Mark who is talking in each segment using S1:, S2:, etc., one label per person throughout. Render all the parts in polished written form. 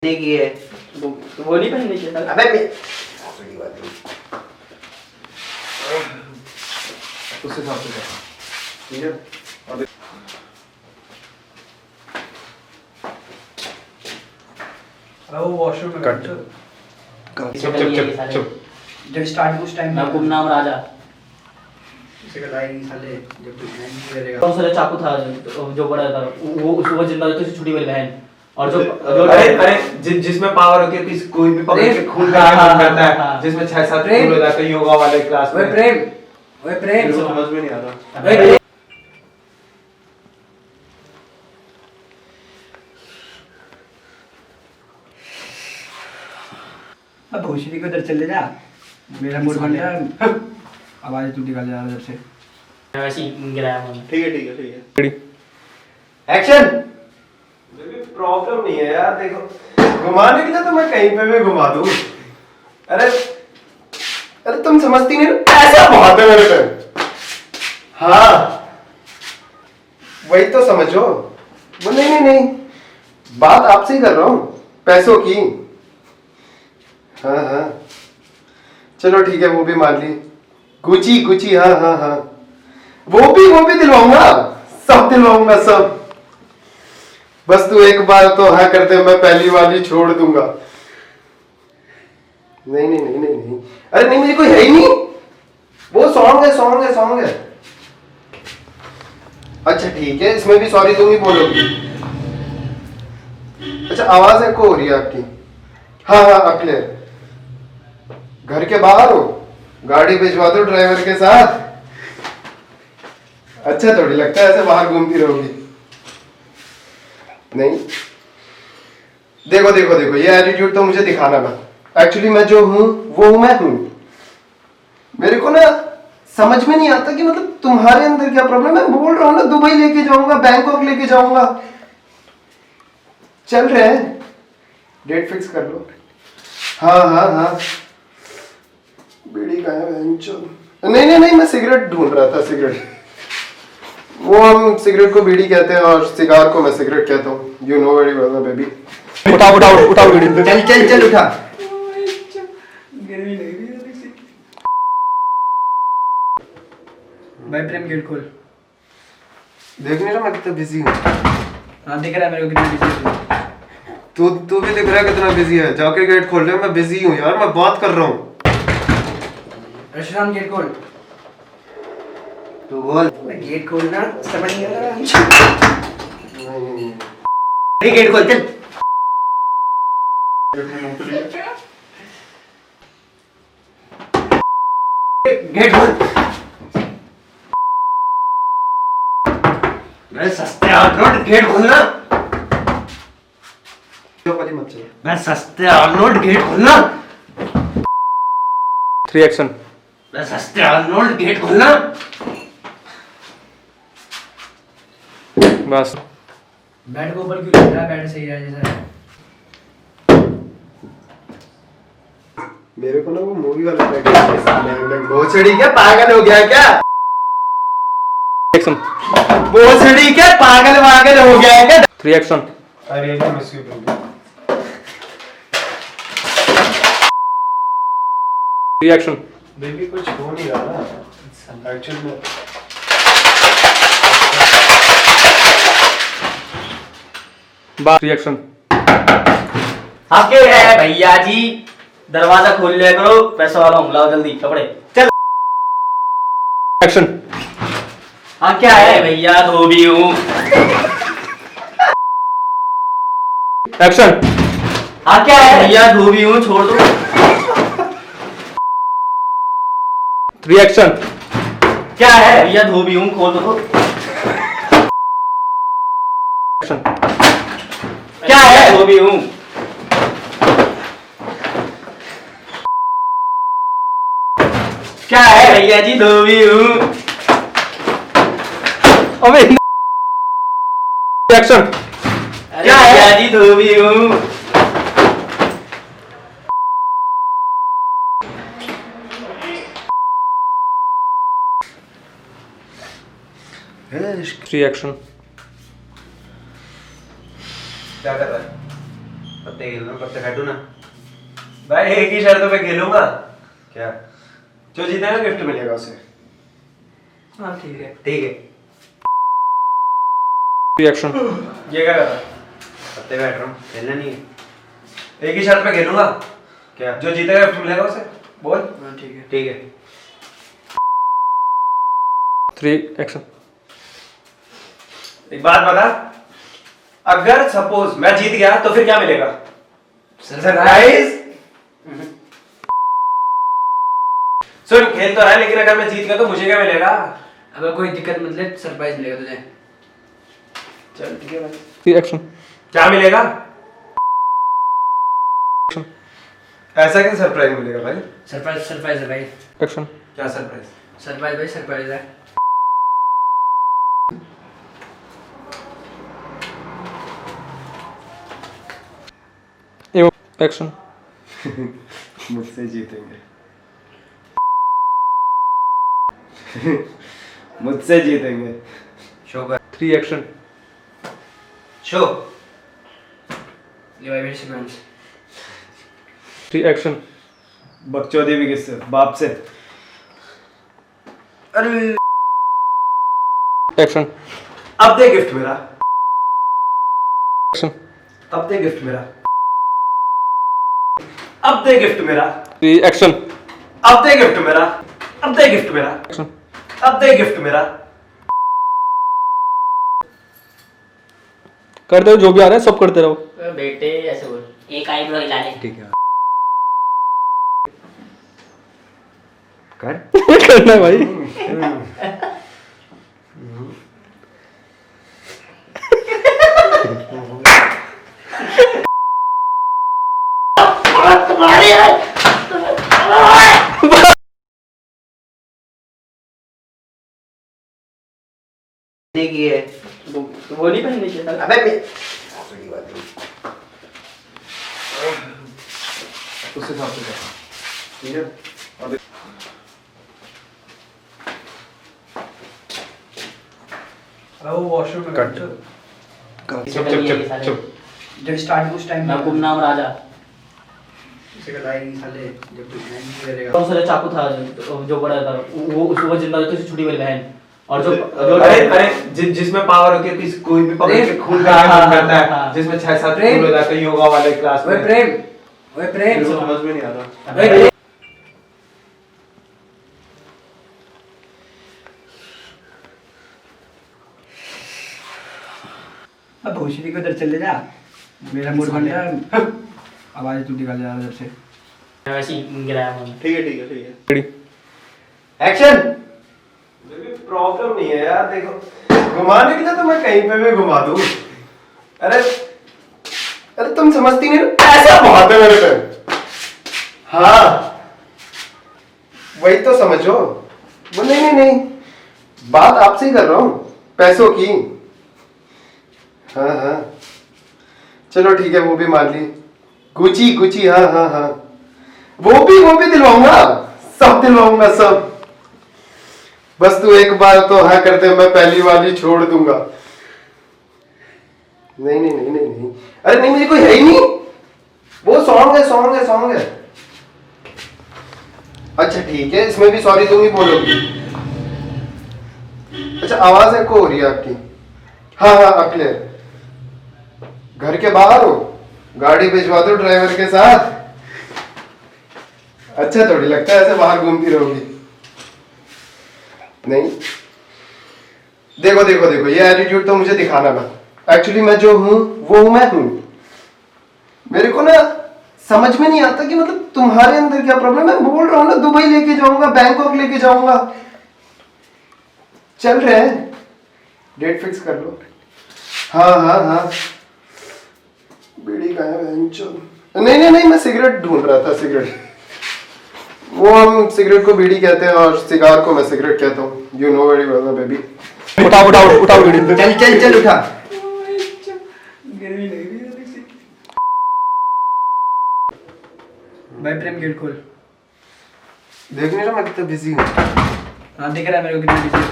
S1: की है
S2: वो नहीं पहननी चाहिए था।
S1: अबे
S3: उस हिसाब से कर, ठीक है।
S4: वो वॉशरूम में
S3: कट।
S2: चुप चुप चुप चुप।
S4: जब स्टार्ट उस टाइम
S2: मैं गुमनाम राजा।
S4: किसी का लाइन साले जब तू ध्यान नहीं करेगा।
S2: कौन सा चाकू था जो बड़ा था वो जिंदा रहती थी छोटी वाली बहन और जो
S3: अरे जिसमें पावर होती है किसी कोई भी पकड़ के खून करने
S2: हाँ,
S3: मन करता
S2: हाँ।
S3: है, जिसमें 6-7 खून हो जाते हैं योगा वाले क्लास में।
S4: ओए प्रेम
S3: मेरे को समझ में नहीं आ रहा।
S4: ओए अब भोसड़ी को उधर चले जा, मेरा मूड बन रहा है। आवाज तू निकाल जा उधर से।
S2: वैसे ही गिराया मैंने।
S3: ठीक है।
S1: एक्शन।
S3: प्रॉब्लम नहीं है यार, देखो घुमाने के लिए तो मैं कहीं पे भी घुमा दूं। अरे अरे तुम समझती नहीं ना, ऐसा बहुत है मेरे पे। हाँ वही तो समझो। वो नहीं, बात आपसे ही कर रहा हूँ, पैसों की। हाँ चलो ठीक है, वो भी मान ली। गुची हाँ वो भी दिलवाऊंगा, सब दिलवाऊंगा सब। बस तू एक बार तो हाँ कर दे, मैं पहली वाली छोड़ दूंगा। नहीं अरे नहीं, मुझे कोई है ही नहीं। वो सॉन्ग है। अच्छा ठीक है, इसमें भी सॉरी तुम ही बोलोगी। अच्छा आवाज एको हो रही है आपकी। हाँ अब क्लियर। घर के बाहर हो, गाड़ी भिजवा दो ड्राइवर के साथ। अच्छा थोड़ी लगता है ऐसे बाहर घूमती रहोगी। नहीं देखो ये एटीट्यूड तो मुझे दिखाना ना। एक्चुअली मैं जो हूं वो मैं हूं। मेरे को ना समझ में नहीं आता कि मतलब तुम्हारे अंदर क्या प्रॉब्लम है। मैं बोल रहा हूं ना, दुबई लेके जाऊंगा, बैंकॉक लेके जाऊंगा। चल रहे हैं, डेट फिक्स कर लो। हाँ बीड़ी का है नहीं मैं सिगरेट ढूंढ रहा था। सिगरेट वो हम सिगरेट को बीड़ी कहते हैं और सिगार को मैं सिगरेट कहता हूँ। You know very well baby. उठाओ बीड़ी।
S1: चल उठा।
S4: भाई प्रेम गेट खोल।
S3: देख नहीं रहा मैं कितना बिजी हूँ।
S4: हाँ दिख रहा है मेरे को कितना बिजी है
S3: तू भी दिख रहा है कितना बिजी है। जाके गेट खोल ले, मैं बिजी हूँ यार, मैं बात कर रहा हूँ।
S4: रशिदान गेट खोल।
S1: तू बोल।
S4: गेट खोलना समझ नहीं आ रहा।
S1: गेट खोल चल। गेट खोल। मैं सस्ते आर्नोल्ड, गेट खोलना।
S3: मत चल।
S1: मैं सस्ते आर्नोल्ड, गेट खोलना।
S3: 3 एक्शन।
S1: मैं सस्ते आर्नोल्ड, गेट खोलना।
S3: बस
S4: बेड के ऊपर क्यों लग रहा है? बेड सही है जैसा है।
S3: मेरे को ना वो मूवी वाला भोसड़ी क्या पागल हो गया क्या? भोसड़ी क्या पागल हो गया क्या?
S5: 3 action.
S3: I really miss you baby.
S5: 3 action.
S3: Baby कुछ हो नहीं रहा ना एक्चुअली में।
S5: बात 3 एक्शन।
S2: आपके है भैया जी, दरवाजा खोल लिया करो, पैसा वाला हूँ, लाओ जल्दी कपड़े चल।
S5: एक्शन।
S2: हाँ क्या है भैया, धोबी हूँ।
S5: एक्शन।
S2: हाँ क्या है भैया, धोबी हूँ, छोड़ दो।
S5: 3 एक्शन।
S2: क्या है भैया, धोबी हूँ, खोल दो।
S5: एक्शन।
S2: क्या है, धोबी हूँ। क्या है भैया जी, धोबी हूँ।
S5: अबे एक्शन।
S2: क्या है भैया जी, धोबी हूँ।
S5: Three action.
S3: क्या कर रहा है?
S1: पत्ते खेल रहा हूँ, पत्ते काटू ना।
S3: भाई एक ही शर्त पे खेलूंगा,
S1: क्या?
S3: जो जीतेगा गिफ्ट मिलेगा उसे।
S4: हाँ ठीक है।
S1: ठीक है।
S5: रिएक्शन।
S3: ये क्या कर रहा है?
S1: पत्ते काट रहा हूँ, खेलना नहीं है।
S3: एक ही शर्त पे खेलूंगा,
S1: क्या?
S3: जो जीतेगा गिफ्ट मिलेगा उसे। बोल।
S4: हाँ ठीक है।
S1: ठीक है।
S5: 3 एक्शन।
S3: एक बात बता, अगर सपोज मैं जीत गया तो फिर क्या मिलेगा? सरप्राइज। सुन, खेल तो रहा है, लेकिन अगर मैं जीत गया तो मुझे क्या मिलेगा?
S4: अगर कोई दिक्कत मतलब सरप्राइज मिलेगा तुझे।
S3: चल ठीक है भाई।
S5: 3 एक्शन।
S3: क्या मिलेगा? ऐसा क्या सरप्राइज मिलेगा भाई?
S4: सरप्राइज सरप्राइज है भाई।
S5: एक्शन।
S3: क्या सरप्राइज?
S4: सरप्राइज भाई सरप्राइज है।
S5: एक्शन।
S3: मुझसे जीतेंगे। मुझसे जीतेंगे।
S1: शो कर।
S5: 3 एक्शन।
S1: शो।
S4: ले भाई मेरे सीक्वेंस।
S5: 3 एक्शन।
S3: बकचोदी भी किससे? बाप से।
S4: अरे
S5: एक्शन।
S3: अब दे गिफ्ट मेरा।
S5: एक्शन।
S3: अब दे गिफ्ट मेरा। अब दे गिफ्ट मेरा।
S5: 3 एक्शन।
S3: अब दे गिफ्ट मेरा। अब दे गिफ्ट मेरा।
S5: एक्शन।
S3: अब दे गिफ्ट मेरा।
S5: करते रहो, जो भी आ रहा है सब करते रहो।
S2: बेटे ऐसे बोल, एक आईब्रो हिला ले।
S1: ठीक है। कर।
S5: करना है भाई।
S1: की है।
S2: वो नहीं पहनने चाहिए था।
S1: अबे
S3: उससे साफ से कर। ठीक है। और देख।
S4: वो वॉशरूम में
S3: कट।
S2: चुप चुप चुप।
S4: जब स्टार्ट उस टाइम
S2: मैं गुमनाम राजा।
S4: इसे का लाइन साले जब तू नहीं करेगा।
S2: कौन सा चाकू था जो बड़ा था वो जिंदा रहती थी, छोटी वाली बहन। और जो
S3: अरे जिसमें पावर होती है, कोई भी पकड़ के खून का काम करता है, जिसमें 6-7 खून हो जाते हैं योगा वाले क्लास में।
S4: ओए प्रेम, ओए प्रेम।
S3: समझ में नहीं आ रहा।
S4: ओए अब भूषणी को उधर चले जा, मेरा मूड बन गया। आवाज तू निकाल जा उधर से।
S2: वैसे ही गिराया मैंने।
S3: ठीक है ठीक है ठीक है।
S5: रेडी।
S1: एक्शन।
S3: प्रॉब्लम नहीं है यार, देखो घुमाने के लिए तो मैं कहीं पे भी घुमा दूं। अरे अरे तुम समझती नहीं ना, ऐसा बहुत है मेरे पे। हाँ वही तो समझो। वो नहीं नहीं नहीं, बात आपसे ही कर रहा हूँ, पैसों की। हाँ हाँ चलो ठीक है, वो भी मान ली। गुची गुची, हाँ हाँ हाँ, वो भी दिलवाऊंगा, सब दिलवाऊंगा सब। बस तू एक बार तो हाँ कर दे, मैं पहली वाली छोड़ दूंगा। नहीं नहीं नहीं नहीं नहीं, अरे नहीं मुझे कोई है ही नहीं। वो सॉन्ग है सॉन्ग है सॉन्ग है। अच्छा ठीक है, इसमें भी सॉरी तुम ही बोलोगी। अच्छा आवाज एको हो रही है आपकी। हाँ हाँ अब क्लियर। घर के बाहर हो, गाड़ी भिजवा दो ड्राइवर के साथ। अच्छा थोड़ी लगता है ऐसे बाहर घूमती रहोगी। नहीं देखो देखो देखो, ये एटीट्यूड तो मुझे दिखाना ना। एक्चुअली मैं जो हूं वो मैं हूं। मेरे को ना समझ में नहीं आता कि मतलब तुम्हारे अंदर क्या प्रॉब्लम है। मैं बोल रहा हूँ ना, दुबई लेके जाऊंगा, बैंकॉक लेके जाऊंगा। चल रहे हैं, डेट फिक्स कर लो। हाँ हाँ हाँ, बीड़ी का है नहीं नहीं नहीं, मैं सिगरेट ढूंढ रहा था। सिगरेट, वो हम सिगरेट को बीड़ी कहते हैं और सिगार को मैं सिगरेट कहता हूँ। You know very well baby.
S5: उठाओ उठाओ उठाओ वीडियो।
S1: चल चल चल उठा।
S4: भाई प्रेम गेट खोल।
S3: देख नहीं रहा मैं कितना बिजी हूँ।
S4: हाँ दिख रहा है मेरे को कितना बिजी है।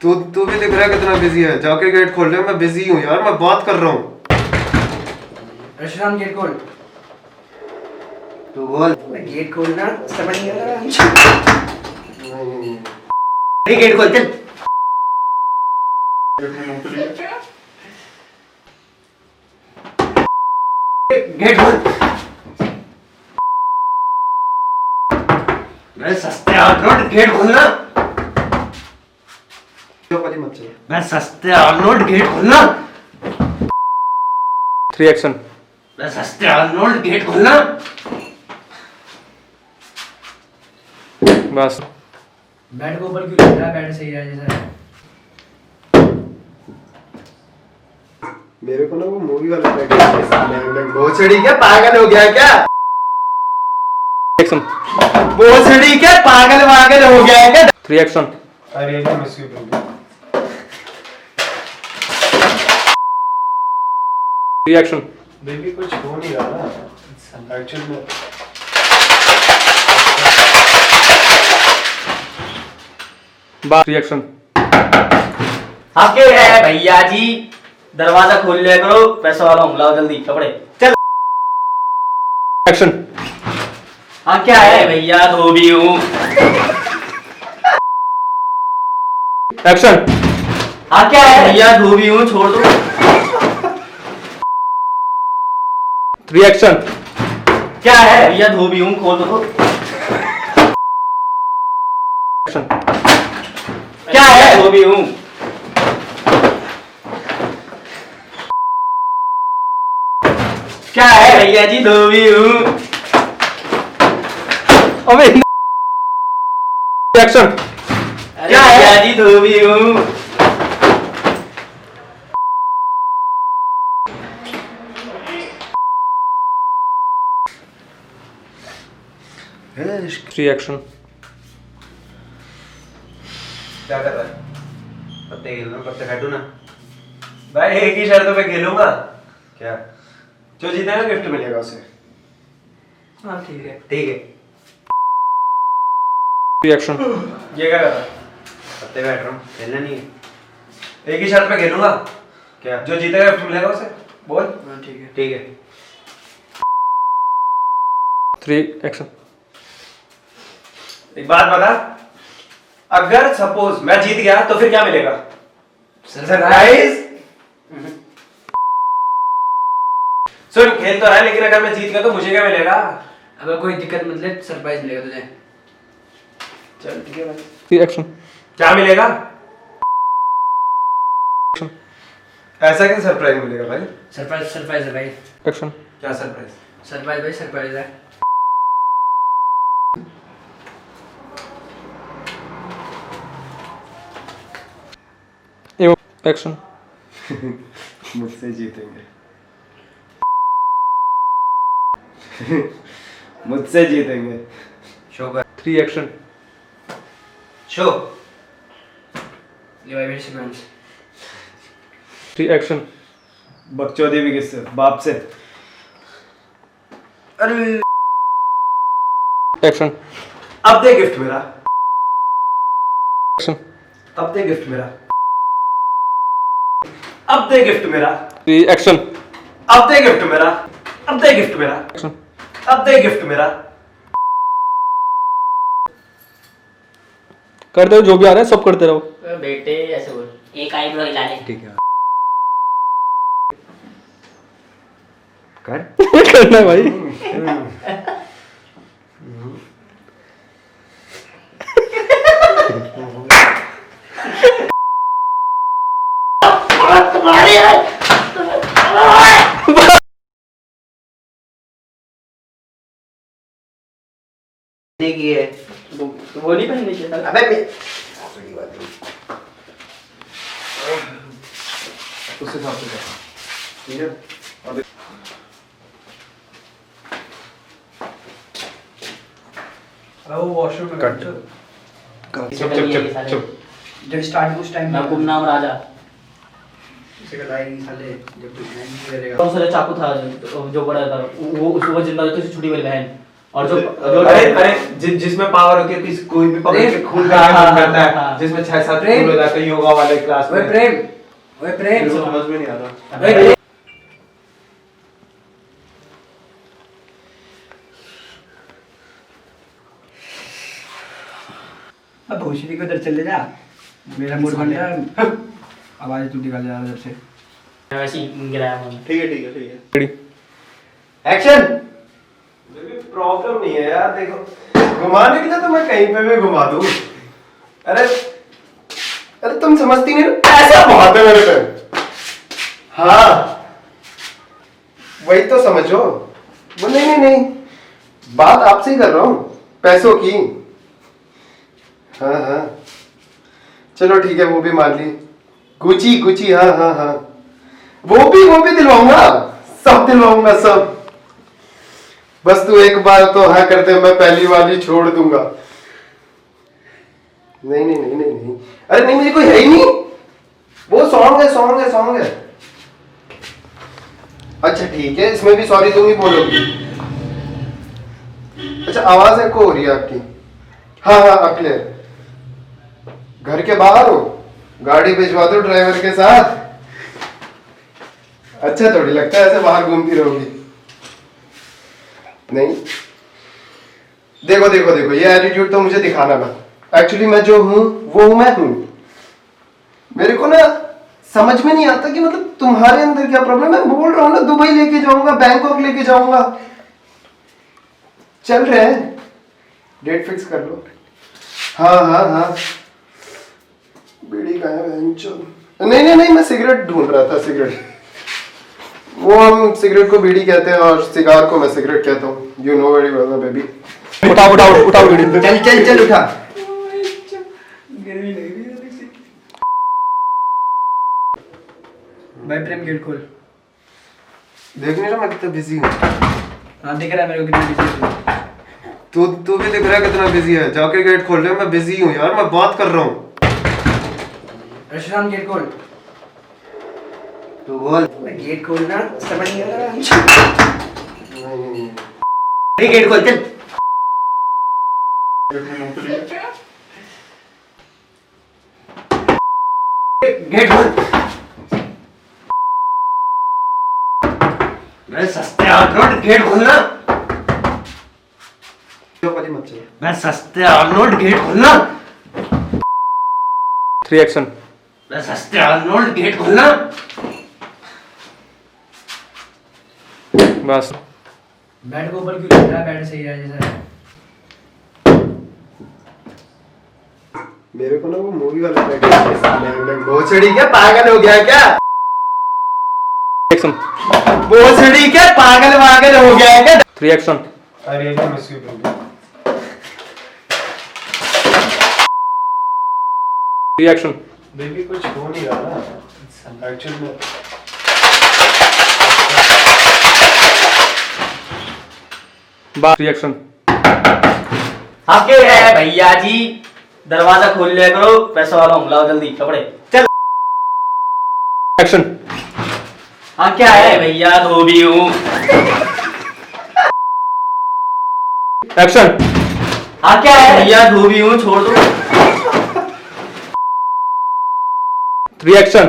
S3: तू भी दिख रहा है कितना बिजी है। जाके गेट खोल ले, मैं बिजी हूँ यार, मैं बात कर रहा हूँ।
S4: प्रशांत गेट खोल।
S1: तू बोल।
S4: गेट खोलना समझ नहीं आ रहा।
S1: नहीं गेट खोल चल। गेट खोल। मैं सस्ते आर्नोल्ड गेट खोलना।
S3: मत चलो।
S1: मैं सस्ते आर्नोल्ड गेट खोलना।
S5: 3 एक्शन।
S1: मैं सस्ते आर्नोल्ड गेट खोलना।
S5: बस।
S4: बेड को ऊपर क्यों रख रहा है? बेड सही है जैसा है।
S3: मेरे को ना वो मूवी वाला भोसड़ी क्या पागल हो गया क्या?
S5: एक्शन।
S3: भोसड़ी क्या पागल वागल हो गया क्या?
S5: 3 एक्शन।
S3: अरे मैं miss you baby.
S5: 3 action.
S3: Baby कुछ हो नहीं रहा ना एक्चुअली में।
S5: बस 3 एक्शन।
S2: आपके है भैया जी, दरवाजा खोल लिया करो, पैसा वाला हमला हो जल्दी कपड़े चल।
S5: एक्शन।
S2: हाँ क्या है भैया, धोबी हूँ।
S5: एक्शन।
S2: हाँ क्या है भैया, धोबी हूँ, छोड़ दो।
S5: 3 एक्शन।
S2: क्या है भैया, धोबी हूँ, खोल दो।
S5: एक्शन।
S2: क्या है, धोबी हूँ। क्या है भैया जी, धोबी हूँ।
S5: अबे एक्शन।
S2: क्या है भैया जी, धोबी हूँ।
S5: 3 एक्शन।
S1: क्या कर रहा है? पत्ते खेल रहा हूँ, पत्ते काटू ना। भाई एक ही शर्त पे खेलूंगा। क्या? जो जीतेगा गिफ्ट मिलेगा उसे।
S4: हाँ ठीक है।
S1: ठीक है।
S5: 3 एक्शन।
S1: ये क्या कर रहा है? पत्ते बैठ रहा हूँ, खेलना नहीं है। एक ही शर्त पे खेलूंगा। क्या? जो जीतेगा गिफ्ट मिलेगा उसे। बोल।
S4: हाँ ठीक है।
S1: ठीक है।
S5: 3 एक्शन।
S1: एक बात बता, अगर सपोज मैं जीत गया तो फिर क्या मिलेगा? सरप्राइज। सुन, खेल तो रहा है लेकिन अगर मैं जीत गया तो मुझे क्या मिलेगा?
S4: अगर कोई दिक्कत मतलब सरप्राइज मिलेगा तुझे।
S1: चल ठीक है भाई।
S5: 3 एक्शन।
S1: क्या मिलेगा? ऐसा क्या सरप्राइज मिलेगा भाई?
S4: सरप्राइज सरप्राइज है भाई।
S5: एक्शन।
S1: क्या सरप्राइज?
S4: सरप्राइज भाई, सरप्राइज है।
S5: एक्शन।
S3: मुझसे जीतेंगे। मुझसे जीतेंगे।
S1: शो कर।
S5: 3 एक्शन।
S1: शो।
S4: ये भाई मेरी सीक्वेंस।
S5: 3 एक्शन।
S3: बकचोदी भी किससे? बाप से।
S1: अरे
S5: एक्शन।
S1: अब दे गिफ्ट मेरा।
S5: एक्शन।
S1: अब दे गिफ्ट मेरा। अब दे गिफ्ट मेरा।
S5: 3 एक्शन।
S1: अब दे गिफ्ट मेरा। अब दे गिफ्ट मेरा।
S5: एक्शन।
S1: अब दे गिफ्ट मेरा।
S5: करते हो जो भी आ रहा है सब करते रहो।
S2: बेटे ऐसे बोल, एक आईब्रो हिला ले।
S1: ठीक है। कर।
S5: करना है भाई।
S1: की है।
S2: वो नहीं पहनने की था।
S1: अबे
S3: उससे साफ से कर। ठीक है। और
S4: वो वॉशरूम में
S3: कट।
S2: चुप चुप चुप।
S4: जब स्टार्ट उस टाइम
S2: मैं गुमनाम राजा।
S4: इसे का लाइन साले जब तू ध्यान नहीं करेगा।
S2: कौन सा चाकू था जो बड़ा था, वो जिंदा रहती थी, छोटी वाली बहन। और जो
S1: अरे जिसमें पावर होती है, किसी कोई भी पकड़ के खून का मन करता है, जिसमें 6-7 खून हो जाते हैं योगा वाले क्लास में।
S4: ओए प्रेम, ओए प्रेम।
S3: समझ में नहीं आ रहा।
S4: ओए अब भोसड़ी को उधर चले जा, मेरा मूड बन रहा है। आवाज तू निकाल जा उधर से।
S2: वैसे ही गिराया मैंने।
S3: ठीक है ठीक है ठीक है।
S5: Ready
S3: action. बेबी प्रॉब्लम नहीं है यार, देखो घुमाने के लिए तो मैं कहीं पे भी घुमा दूं। अरे अरे तुम समझती नहीं ना, ऐसा बहुत है मेरे पे। हाँ वही तो समझो। वो नहीं नहीं नहीं, बात आपसे ही कर रहा हूँ, पैसों की। हाँ हाँ चलो ठीक है, वो भी मान ली। गुची गुची, हाँ हाँ हाँ, वो भी दिलवाऊंगा, सब दिलवाऊंगा सब। बस तू एक बार तो हाँ कर दे, मैं पहली वाली छोड़ दूंगा। नहीं नहीं नहीं नहीं नहीं, अरे नहीं मुझे कोई है ही नहीं, वो सॉन्ग है सॉन्ग है सॉन्ग है। अच्छा ठीक है, इसमें भी सॉरी तुम ही बोलोगी। अच्छा आवाज एको हो रही है आपकी। हाँ हाँ अब क्लियर। घर के बाहर हो, गाड़ी भिजवा दो ड्राइवर के साथ। अच्छा थोड़ी लगता है ऐसे बाहर घूमती रहोगी। नहीं देखो देखो देखो, ये एटीट्यूड तो मुझे दिखाना ना। एक्चुअली मैं जो हूं वो मैं हूं। मेरे को ना समझ में नहीं आता कि मतलब तुम्हारे अंदर क्या प्रॉब्लम है। बोल रहा हूं ना, दुबई लेके जाऊंगा, बैंकॉक लेके जाऊंगा। चल रहे हैं, डेट फिक्स कर लो। हाँ हाँ हाँ, बीड़ी का है नहीं नहीं नहीं, मैं सिगरेट ढूंढ रहा था। सिगरेट, वो हम सिगरेट को बीड़ी कहते हैं और सिगार को मैं सिगरेट कहता हूँ। You know very well baby.
S5: उठाओ उठाओ उठाओ वीडियो।
S3: चल चल चल उठा।
S4: भाई प्रेम गेट खोल।
S3: देख नहीं रहा मैं कितना बिजी हूँ।
S4: हाँ दिख रहा है मेरे को कितना बिजी है।
S3: तू भी दिख रहा है कितना बिजी है। जाके गेट खोल रहे, मैं बिजी हूँ यार, मैं बात कर रहा हूँ।
S4: रशनान गेट खोल।
S3: तू बोल।
S4: गेट खोलना समझ नहीं आ रहा।
S2: गेट खोल चल। गेट खोल। मैं सस्ते आर्नोल्ड, गेट खोलना।
S3: मत चलो।
S2: मैं सस्ते आर्नोल्ड, गेट खोलना।
S5: 3 एक्शन।
S2: मैं सस्ते आर्नोल्ड, गेट खोलना।
S5: बस
S4: बेड के ऊपर क्यों लग रहा है? बेड सही है जैसा है।
S3: मेरे को ना वो मूवी वाला भोसड़ी क्या पागल हो गया क्या?
S5: एक्शन।
S3: भोसड़ी क्या पागल वागल हो गया क्या?
S5: 3 एक्शन।
S3: अरे ये miss you baby.
S5: 3 action.
S3: Baby कुछ हो नहीं रहा ना एक्चुअली में।
S5: बात 3 एक्शन।
S2: आपके है भैया जी, दरवाजा खोल लिया करो, पैसा वाला हूँ, लाओ जल्दी कपड़े। चल।
S5: एक्शन।
S2: हाँ क्या है भैया, धोबी हूँ।
S5: एक्शन।
S2: हाँ क्या है भैया, धोबी हूँ, छोड़ दो।
S5: 3 एक्शन।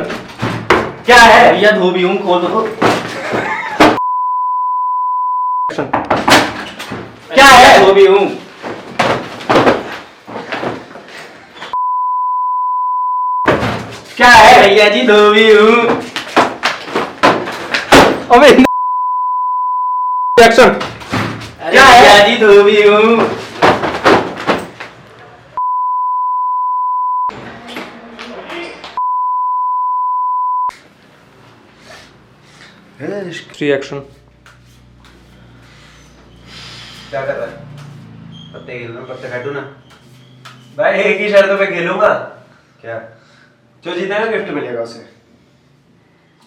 S2: क्या है भैया, धोबी हूँ, खोल दो।
S5: एक्शन।
S2: क्या है, धोबी हूँ। क्या है भैया जी, धोबी हूँ।
S5: अबे एक्शन।
S2: क्या है भैया जी, धोबी हूँ।
S5: 3 एक्शन।
S1: क्या कर रहा है? पत्ते खेल रहा हूँ, पत्ते काटू ना भाई। एक ही शर्तों पे खेलूंगा। क्या? जो जीतेगा गिफ्ट मिलेगा उसे।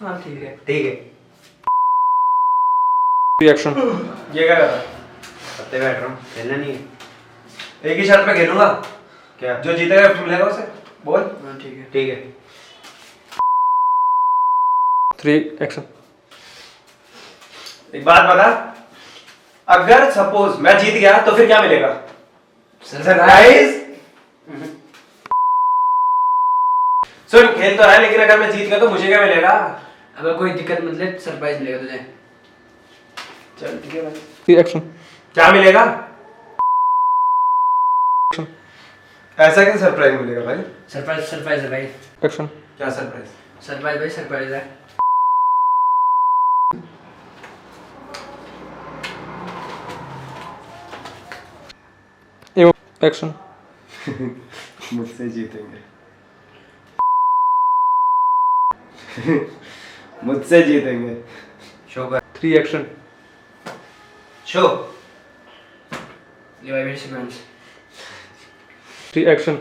S4: हाँ ठीक है।
S1: ठीक है।
S5: 3 एक्शन।
S1: ये क्या कर रहा है? पत्ते बैठ रहा हूँ, खेलना नहीं है। एक ही शर्त पे खेलूंगा। क्या? जो जीतेगा गिफ्ट मिलेगा उसे। बोल।
S4: हाँ ठीक है।
S1: ठीक है।
S5: 3 एक्शन।
S1: एक बात बता, अगर सपोज मैं जीत गया तो फिर क्या मिलेगा? सरप्राइज। सुन, खेल तो रहा है, लेकिन अगर मैं जीत गया तो मुझे क्या मिलेगा?
S4: अगर कोई दिक्कत मतलब सरप्राइज मिलेगा तुझे।
S1: चल ठीक है भाई।
S5: 3 एक्शन।
S1: क्या मिलेगा? ऐसा क्या सरप्राइज मिलेगा भाई?
S4: सरप्राइज सरप्राइज है भाई।
S5: एक्शन।
S1: क्या सरप्राइज?
S4: सरप्राइज भाई सरप्राइज है।
S5: एक्शन।
S3: मुझसे जीतेंगे। मुझसे जीतेंगे।
S1: शो कर।
S5: 3 एक्शन।
S1: शो।
S4: ये भाई मेरी सीक्वेंस।
S5: 3 एक्शन।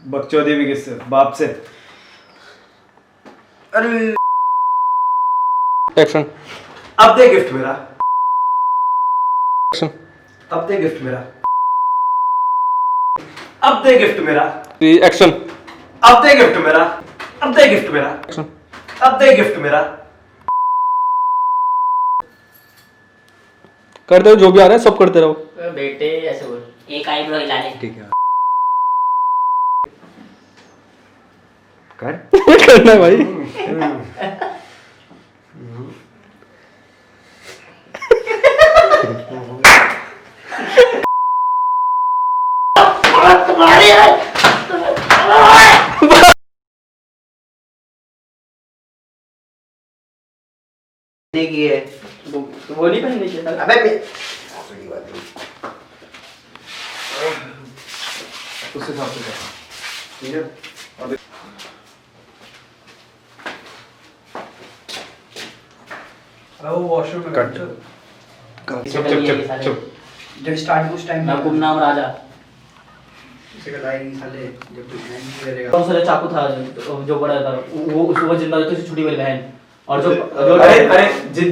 S3: बकचोदी भी किससे? बाप से।
S1: अरे
S5: एक्शन।
S1: अब दे गिफ्ट मेरा।
S5: एक्शन।
S1: अब दे गिफ्ट मेरा। अब दे गिफ्ट मेरा।
S5: 3 एक्शन।
S1: अब दे गिफ्ट मेरा। अब दे गिफ्ट मेरा।
S5: एक्शन।
S1: अब दे गिफ्ट मेरा।
S5: कर दो जो भी आ रहा है सब करते रहो।
S2: बेटे ऐसे बोल, एक आईब्रो हिला ले।
S1: ठीक है कर।
S5: करना है भाई।
S1: की है
S2: वो नहीं पहनने चाहिए था।
S1: अबे
S3: उससे साफ से कर। ठीक है। और
S4: वो वॉशरूम में
S3: कट।
S2: पीछे
S3: चुप
S2: कर
S3: चुप
S2: लिए
S3: चुप
S2: साले।
S3: चुप।
S4: जब स्टार्ट उस टाइम
S2: मैं गुमनाम राजा।
S4: इसे का लाइन साले जब तू हैंड नहीं करेगा।
S2: कौन सा चाकू था जो बड़ा था वो उसको जिंदा रहती थी छोटी वाली बहन। और जो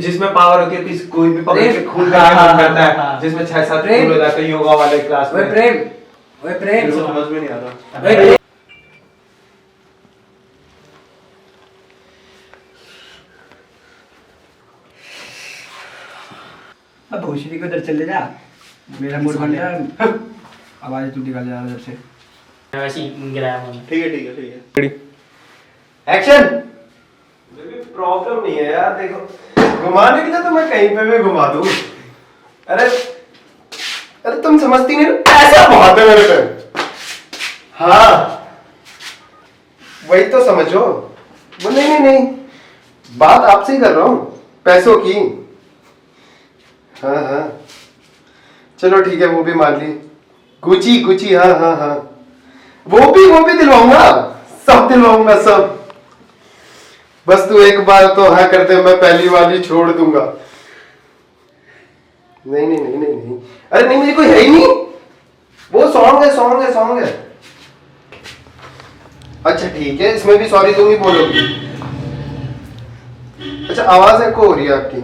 S1: जिसमें पावर होती है किसी कोई भी पकड़ के खून
S2: हाँ,
S1: का
S2: हाँ,
S1: करता है
S2: हाँ।
S1: जिसमें 6-7 खून हो जाते हैं योगा वाले क्लास
S4: ओए
S1: में।
S4: प्रेम, ओए प्रेम।
S1: मेरे को समझ में नहीं आ रहा।
S4: ओए प्रेम। अब भोसड़ी को उधर चले जा। मेरा मूड बन गया। आवाज तू निकाल जा उधर से।
S2: मैं वैसे ही गिराया हूँ।
S1: ठीक है ठीक है ठीक है।
S5: रेडी।
S3: एक्शन। प्रॉब्लम नहीं है यार, देखो घुमाने के लिए तो मैं कहीं पे भी घुमा दूं। अरे अरे तुम समझती नहीं ना, ऐसा बहुत है मेरे पे। हाँ वही तो समझो। वो नहीं नहीं नहीं, बात आपसे ही कर रहा हूं, पैसों की। हाँ हाँ चलो ठीक है, वो भी मान ली। गुची गुची, हाँ हाँ हाँ, वो भी दिलवाऊंगा, सब दिलवाऊंगा सब। बस तू एक बार तो हाँ करते, मैं पहली वाली छोड़ दूंगा। नहीं नहीं नहीं नहीं नहीं, अरे नहीं मुझे कोई है ही नहीं। वो सॉन्ग है सॉन्ग है सॉन्ग है। अच्छा ठीक है, इसमें भी सॉरी तुम ही बोलोगी। अच्छा आवाज एको हो रही है आपकी।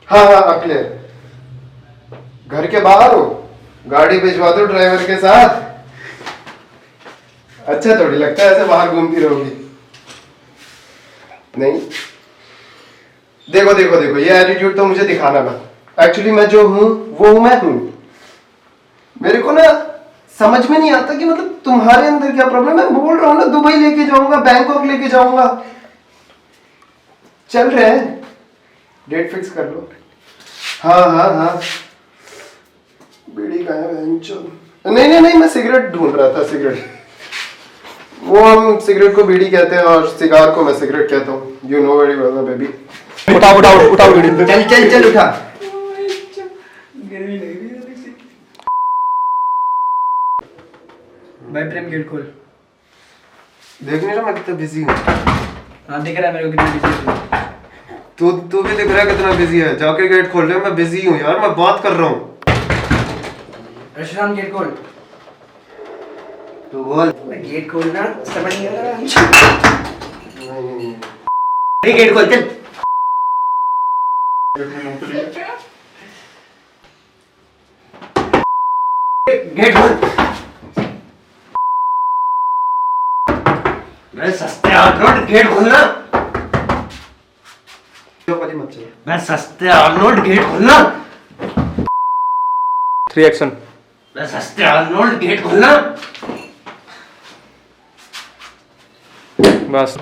S3: हाँ हाँ अब क्लियर। घर के बाहर हो, गाड़ी भिजवा दो ड्राइवर के साथ। अच्छा थोड़ी लगता है ऐसे बाहर घूमती रहोगी। नहीं देखो देखो देखो, ये एटीट्यूड तो मुझे दिखाना मत। एक्चुअली मैं जो हूं वो मैं हूं। मेरे को ना समझ में नहीं आता कि मतलब तुम्हारे अंदर क्या प्रॉब्लम है। मैं बोल रहा हूं ना, दुबई लेके जाऊंगा, बैंकॉक लेके जाऊंगा। चल रहे हैं, डेट फिक्स कर लो। हाँ हाँ हाँ, बीड़ी का है नहीं नहीं नहीं, मैं सिगरेट ढूंढ रहा था। सिगरेट, वो हम सिगरेट को बीड़ी कहते हैं और सिगार को मैं सिगरेट कहता हूँ। You know very well baby.
S5: उठाओ उठाओ उठाओ वीडियो।
S3: चल चल चल उठा।
S4: गर्मी लग रही है थोड़ी सी। भाई प्रेम गेट खोल।
S3: देख नहीं रहा मैं कितना बिजी हूँ।
S4: हाँ दिख रहा है मेरे को कितना बिजी है।
S3: तू भी दिख रहा है कितना बिजी है। जाके गेट खोल ले, मैं बिजी हूँ यार, मैं बात कर रहा हूँ।
S4: रशनान गेट खोल।
S3: तू बोल।
S4: गेट खोलना समझ नहीं आ रहा।
S1: गेट खोल चल। गेट खोल। मैं सस्ते आर्नोल्ड, गेट खोलना।
S3: मत चल।
S1: मैं सस्ते आर्नोल्ड, गेट खोलना।
S5: 3 एक्शन।
S1: मैं सस्ते आर्नोल्ड, गेट खोलना।
S5: बस।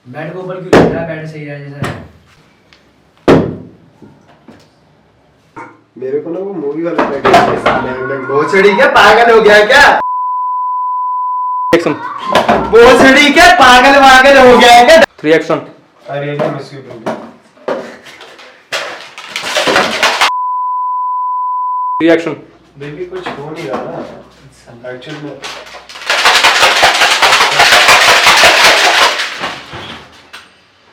S4: बेड के ऊपर क्यों लग रहा है? बेड सही है जैसा है।
S3: मेरे को ना वो मूवी वाला लग रहा है। वो चढ़ी क्या, पागल हो गया क्या?
S5: एक्शन
S3: भोसड़ी के पागल वागल हो गया है क्या?
S5: 3 action
S1: I really miss you baby.
S5: 3 action
S1: baby कुछ हो नहीं रहा ना एक्चुअल में।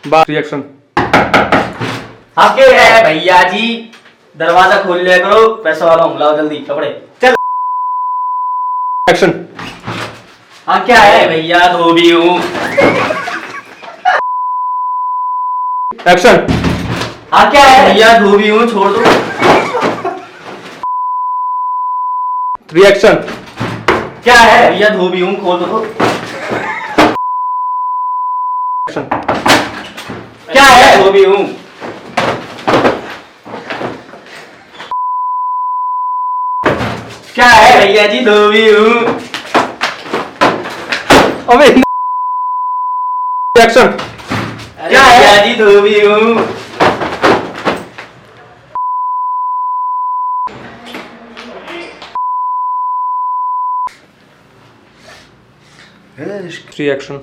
S5: बा 3 एक्शन
S2: आपके है भैया जी, दरवाजा खोल लिया करो, पैसा वाला हूँ, लाओ जल्दी कपड़े। चल।
S5: एक्शन
S2: हाँ क्या है भैया, धोबी हूँ।
S5: एक्शन
S2: हाँ क्या है भैया, धोबी हूँ, छोड़ दो।
S5: 3 एक्शन
S2: क्या है भैया, धोबी हूँ, खोल दो।
S5: एक्शन
S2: क्या है, धोबी हूँ। क्या है भैया जी, धोबी हूँ।
S5: अबे एक्शन
S2: क्या है भैया जी, धोबी हूँ।
S5: थ्री एक्शन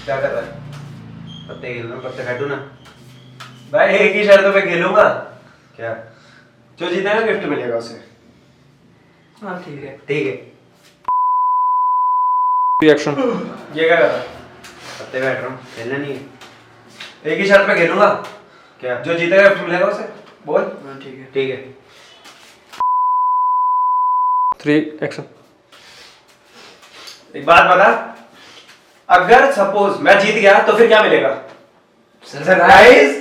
S1: क्या कर रहा है? पत्ते खेल रहा हूँ, पत्ते फेंटू ना भाई। एक ही शर्तों पे खेलूंगा। क्या? जो जीतेगा गिफ्ट मिलेगा उसे।
S4: हाँ ठीक है।
S1: ठीक है।
S5: 3 एक्शन
S1: ये क्या कर रहा है? पत्ते बैठ रहा हूँ, खेलना नहीं है। एक ही शर्त पे खेलूंगा। क्या? जो जीतेगा गिफ्ट मिलेगा उसे। बोल।
S4: हाँ ठीक है।
S1: ठीक है।
S5: 3 एक्शन
S1: एक बात बता, अगर सपोज मैं जीत गया तो फिर क्या मिलेगा? सरप्राइज।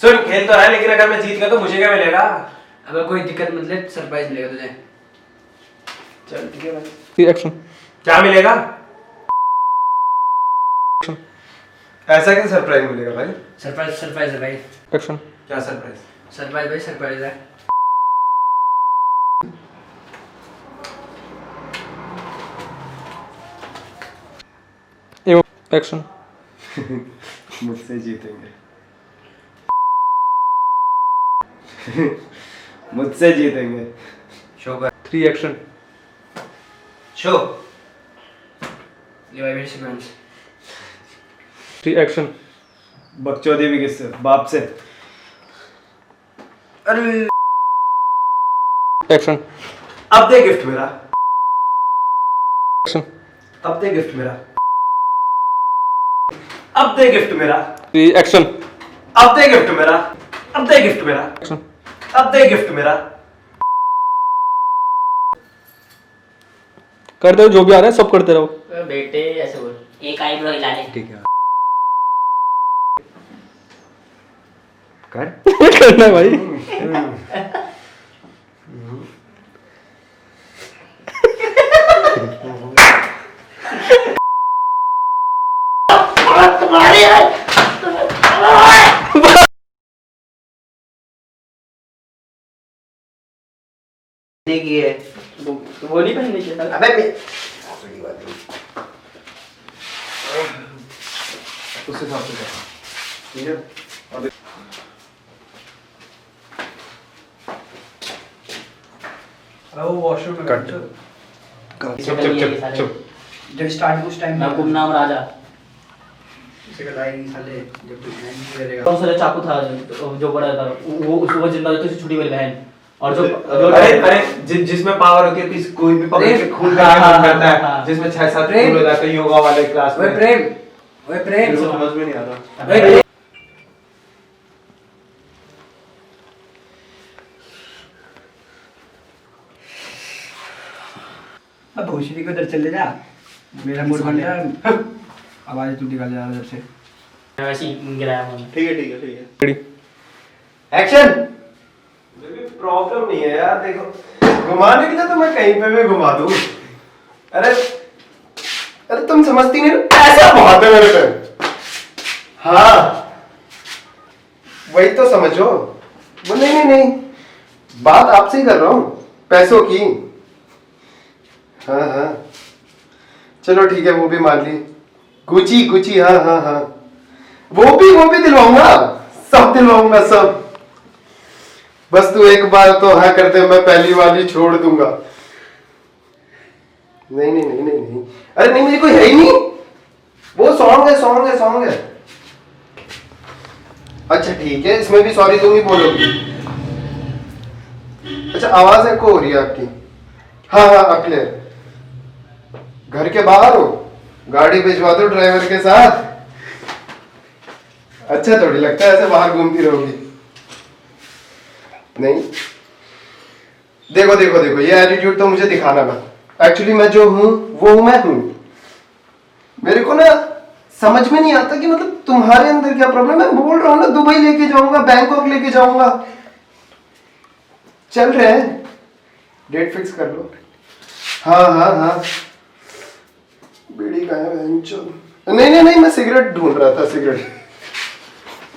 S1: सुन, खेल तो रहा है लेकिन अगर मैं जीत गया तो मुझे क्या मिलेगा?
S4: अगर कोई दिक्कत मतलब सरप्राइज मिलेगा तुझे।
S1: चल ठीक है भाई।
S5: 3 एक्शन
S1: क्या मिलेगा? ऐसा क्या सरप्राइज मिलेगा भाई?
S4: सरप्राइज है भाई।
S5: एक्शन
S1: क्या सरप्राइज?
S4: सरप्राइज भाई, सरप्राइज है।
S5: एक्शन
S3: मुझसे जीतेंगे। मुझसे जीतेंगे।
S1: शो कर।
S5: 3 एक्शन
S1: शो।
S4: ये भाई मेरी सीक्वेंस।
S5: 3 एक्शन
S3: बकचोदी भी किससे? बाप से।
S1: अरे
S5: एक्शन
S1: अब दे गिफ्ट मेरा।
S5: एक्शन
S1: अब दे गिफ्ट मेरा। अब दे गिफ्ट मेरा।
S5: 3 एक्शन
S1: अब दे गिफ्ट मेरा। अब दे गिफ्ट मेरा।
S5: एक्शन
S1: अब दे गिफ्ट मेरा।
S5: कर दो, जो भी आ रहा है सब करते रहो।
S2: बेटे ऐसे बोल, एक आईब्रो हिला ले।
S1: ठीक है। कर।
S5: करना है भाई।
S1: की है।
S2: वो नहीं पहनने चाहिए था।
S1: अबे मैं उस हिसाब से कर। ठीक है। और
S4: वो वॉशरूम में
S3: कट।
S1: चुप चुप चुप चुप।
S4: जब स्टार्ट उस टाइम
S2: मैं गुमनाम राजा।
S4: इसे लाएगी साले जब तू ध्यान नहीं करेगा।
S2: कौन सा चाकू था जो बड़ा था, वो जिंदा रहती थी, छोटी वाली बहन। और जो
S1: अरे जिसमें पावर होती है, किसी कोई भी पकड़ के खून
S2: हाँ,
S1: करके
S2: हाँ,
S1: मन करता
S2: हाँ।
S1: है, जिसमें 6-7 खून हो जाते हैं योगा वाले क्लास में।
S4: ओए प्रेम, ओए प्रेम।
S1: समझ में नहीं आ रहा।
S4: ओए अब भोसड़ी को उधर चले जा, मेरा मूड बन रहा है। आवाज तू निकाल जा उधर से।
S2: मैं वैसे ही गिराया मैंने।
S1: ठीक है ठीक है ठीक है।
S5: Ready
S3: action.
S1: प्रॉब्लम नहीं है यार, देखो घुमाने के लिए तो मैं कहीं पे भी घुमा दूं। अरे
S3: अरे तुम समझती नहीं ना, ऐसा बहुत है मेरे पे। हाँ वही तो समझो। वो नहीं नहीं नहीं, बात आपसे ही कर रहा हूँ, पैसों की। हाँ हाँ चलो ठीक है, वो भी मान ली। गुची गुची, हाँ हाँ हाँ, वो भी दिलवाऊंगा, सब दिलवाऊंगा सब। बस तू एक बार तो हाँ कर दे, मैं पहली वाली छोड़ दूंगा। नहीं नहीं नहीं नहीं नहीं, अरे नहीं मुझे कोई है ही नहीं, वो सॉन्ग है सॉन्ग है सॉन्ग है। अच्छा ठीक है, इसमें भी सॉरी तुम ही बोलोगी। अच्छा आवाज एको हो रही है आपकी। हाँ हाँ अब क्लियर। घर के बाहर हो, गाड़ी भिजवा दो ड्राइवर के साथ। अच्छा थोड़ी लगता है ऐसे बाहर घूमती रहोगी। नहीं देखो देखो देखो, ये एटीट्यूड तो मुझे दिखाना ना। एक्चुअली मैं जो हूं वो मैं हूं। मेरे को ना समझ में नहीं आता कि मतलब तुम्हारे अंदर क्या प्रॉब्लम है। मैं बोल रहा हूँ ना, दुबई लेके जाऊंगा, बैंकॉक लेके जाऊंगा, चल रहे हैं, डेट फिक्स कर लो। हाँ हाँ हाँ, बीड़ी का है नहीं नहीं नहीं, मैं सिगरेट ढूंढ रहा था, सिगरेट।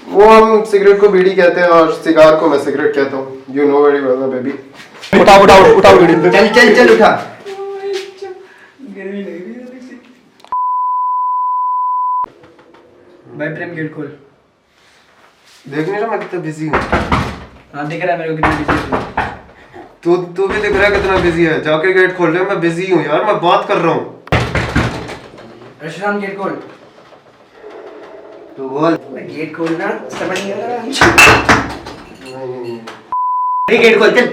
S3: वो हम सिगरेट को बीड़ी कहते हैं और सिगार को मैं सिगरेट कहता हूँ। You know very well baby.
S5: उठाओ उठाओ उठाओ वीडियो।
S4: चल चल चल उठा। भाई प्रेम गेट खोल।
S3: देख नहीं रहा मैं कितना बिजी हूँ।
S4: हाँ दिख रहा है मेरे को कितना बिजी है
S3: तू भी दिख रहा है कितना बिजी है। जाके गेट खोल रहे हो, मैं बिजी हूँ यार, मैं बात कर रहा हूँ।
S4: रशराम गेट खोल।
S3: तू बोल।
S4: गेट खोलना समझ नहीं आ रहा।
S2: गेट खोल चल।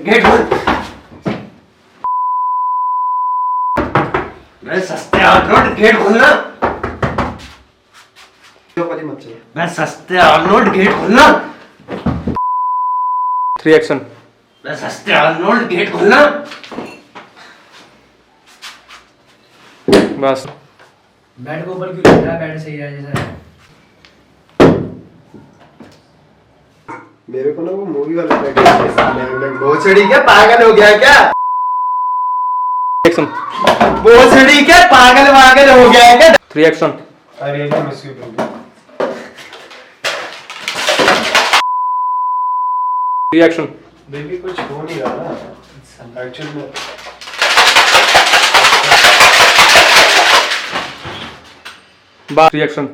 S2: गेट खोल। मैं सस्ते आर्नोल्ड गेट खोलना।
S3: मत चल।
S2: मैं सस्ते आर्नोल्ड गेट खोलना।
S5: 3 एक्शन।
S2: मैं सस्ते आर्नोल्ड गेट खोलना।
S5: बस
S4: बेड को ऊपर क्यों लग रहा है? बेड सही है जैसा है।
S3: मेरे को ना वो मूवी वाला भोसड़ी क्या पागल हो गया क्या?
S5: एक्शन।
S3: भोसड़ी क्या पागल वागल हो गया है क्या?
S5: 3 action.
S3: I really miss you baby।
S5: 3 action.
S3: Baby कुछ हो नहीं रहा ना एक्चुअल में।
S5: बस 3 एक्शन।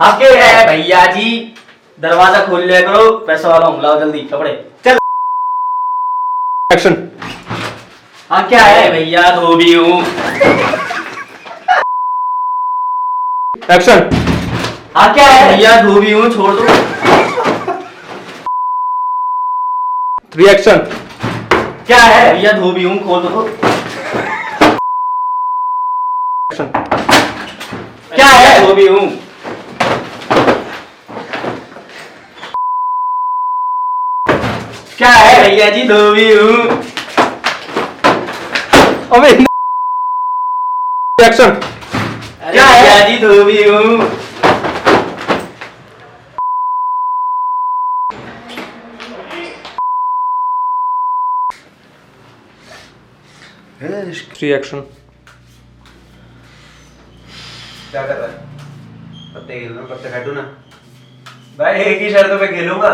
S2: आपके है भैया जी, दरवाजा खोल लिया करो, पैसा वाला हमला जल्दी कपड़े चल।
S5: एक्शन।
S2: हाँ क्या है भैया, धोबी हूँ।
S5: एक्शन।
S2: हाँ क्या है भैया, धोबी हूँ, छोड़ दो।
S5: 3 एक्शन।
S2: क्या है भैया, धोबी हूँ, खोल दो।
S5: एक्शन।
S2: क्या है धोबी हूँ। क्या है भैया जी, धोबी हूँ।
S5: अबे एक्शन।
S2: क्या है भैया जी, धोबी हूँ।
S5: Three action.
S1: क्या कर रहा है? पत्ते खेल रहा हूँ, पत्ते काटू ना भाई। एक ही शर्तों पे खेलूंगा।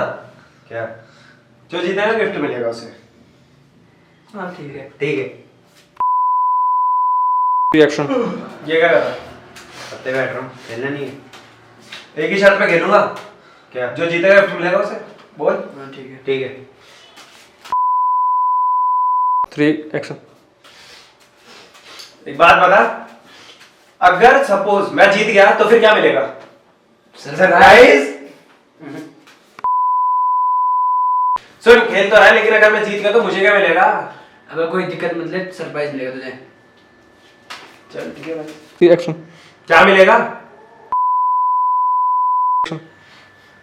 S1: क्या? जो जीतेगा गिफ्ट मिलेगा उसे।
S4: हाँ ठीक है।
S1: ठीक है।
S5: 3 एक्शन।
S1: ये क्या कर रहा है? पत्ते बैठ रहा हूँ, खेलना नहीं है। एक ही शर्त पे खेलूंगा। क्या? जो जीतेगा गिफ्ट मिलेगा उसे। बोल।
S4: हाँ ठीक है।
S1: ठीक है।
S5: 3 एक्शन।
S1: एक बात बता, अगर सपोज मैं जीत गया तो फिर क्या मिलेगा? सरप्राइज। सुन, खेल तो रहा है लेकिन अगर मैं जीत गया तो मुझे क्या मिलेगा?
S4: अगर कोई दिक्कत मतलब सरप्राइज मिलेगा तुझे।
S1: चल ठीक है भाई।
S5: 3 एक्शन।
S1: क्या मिलेगा?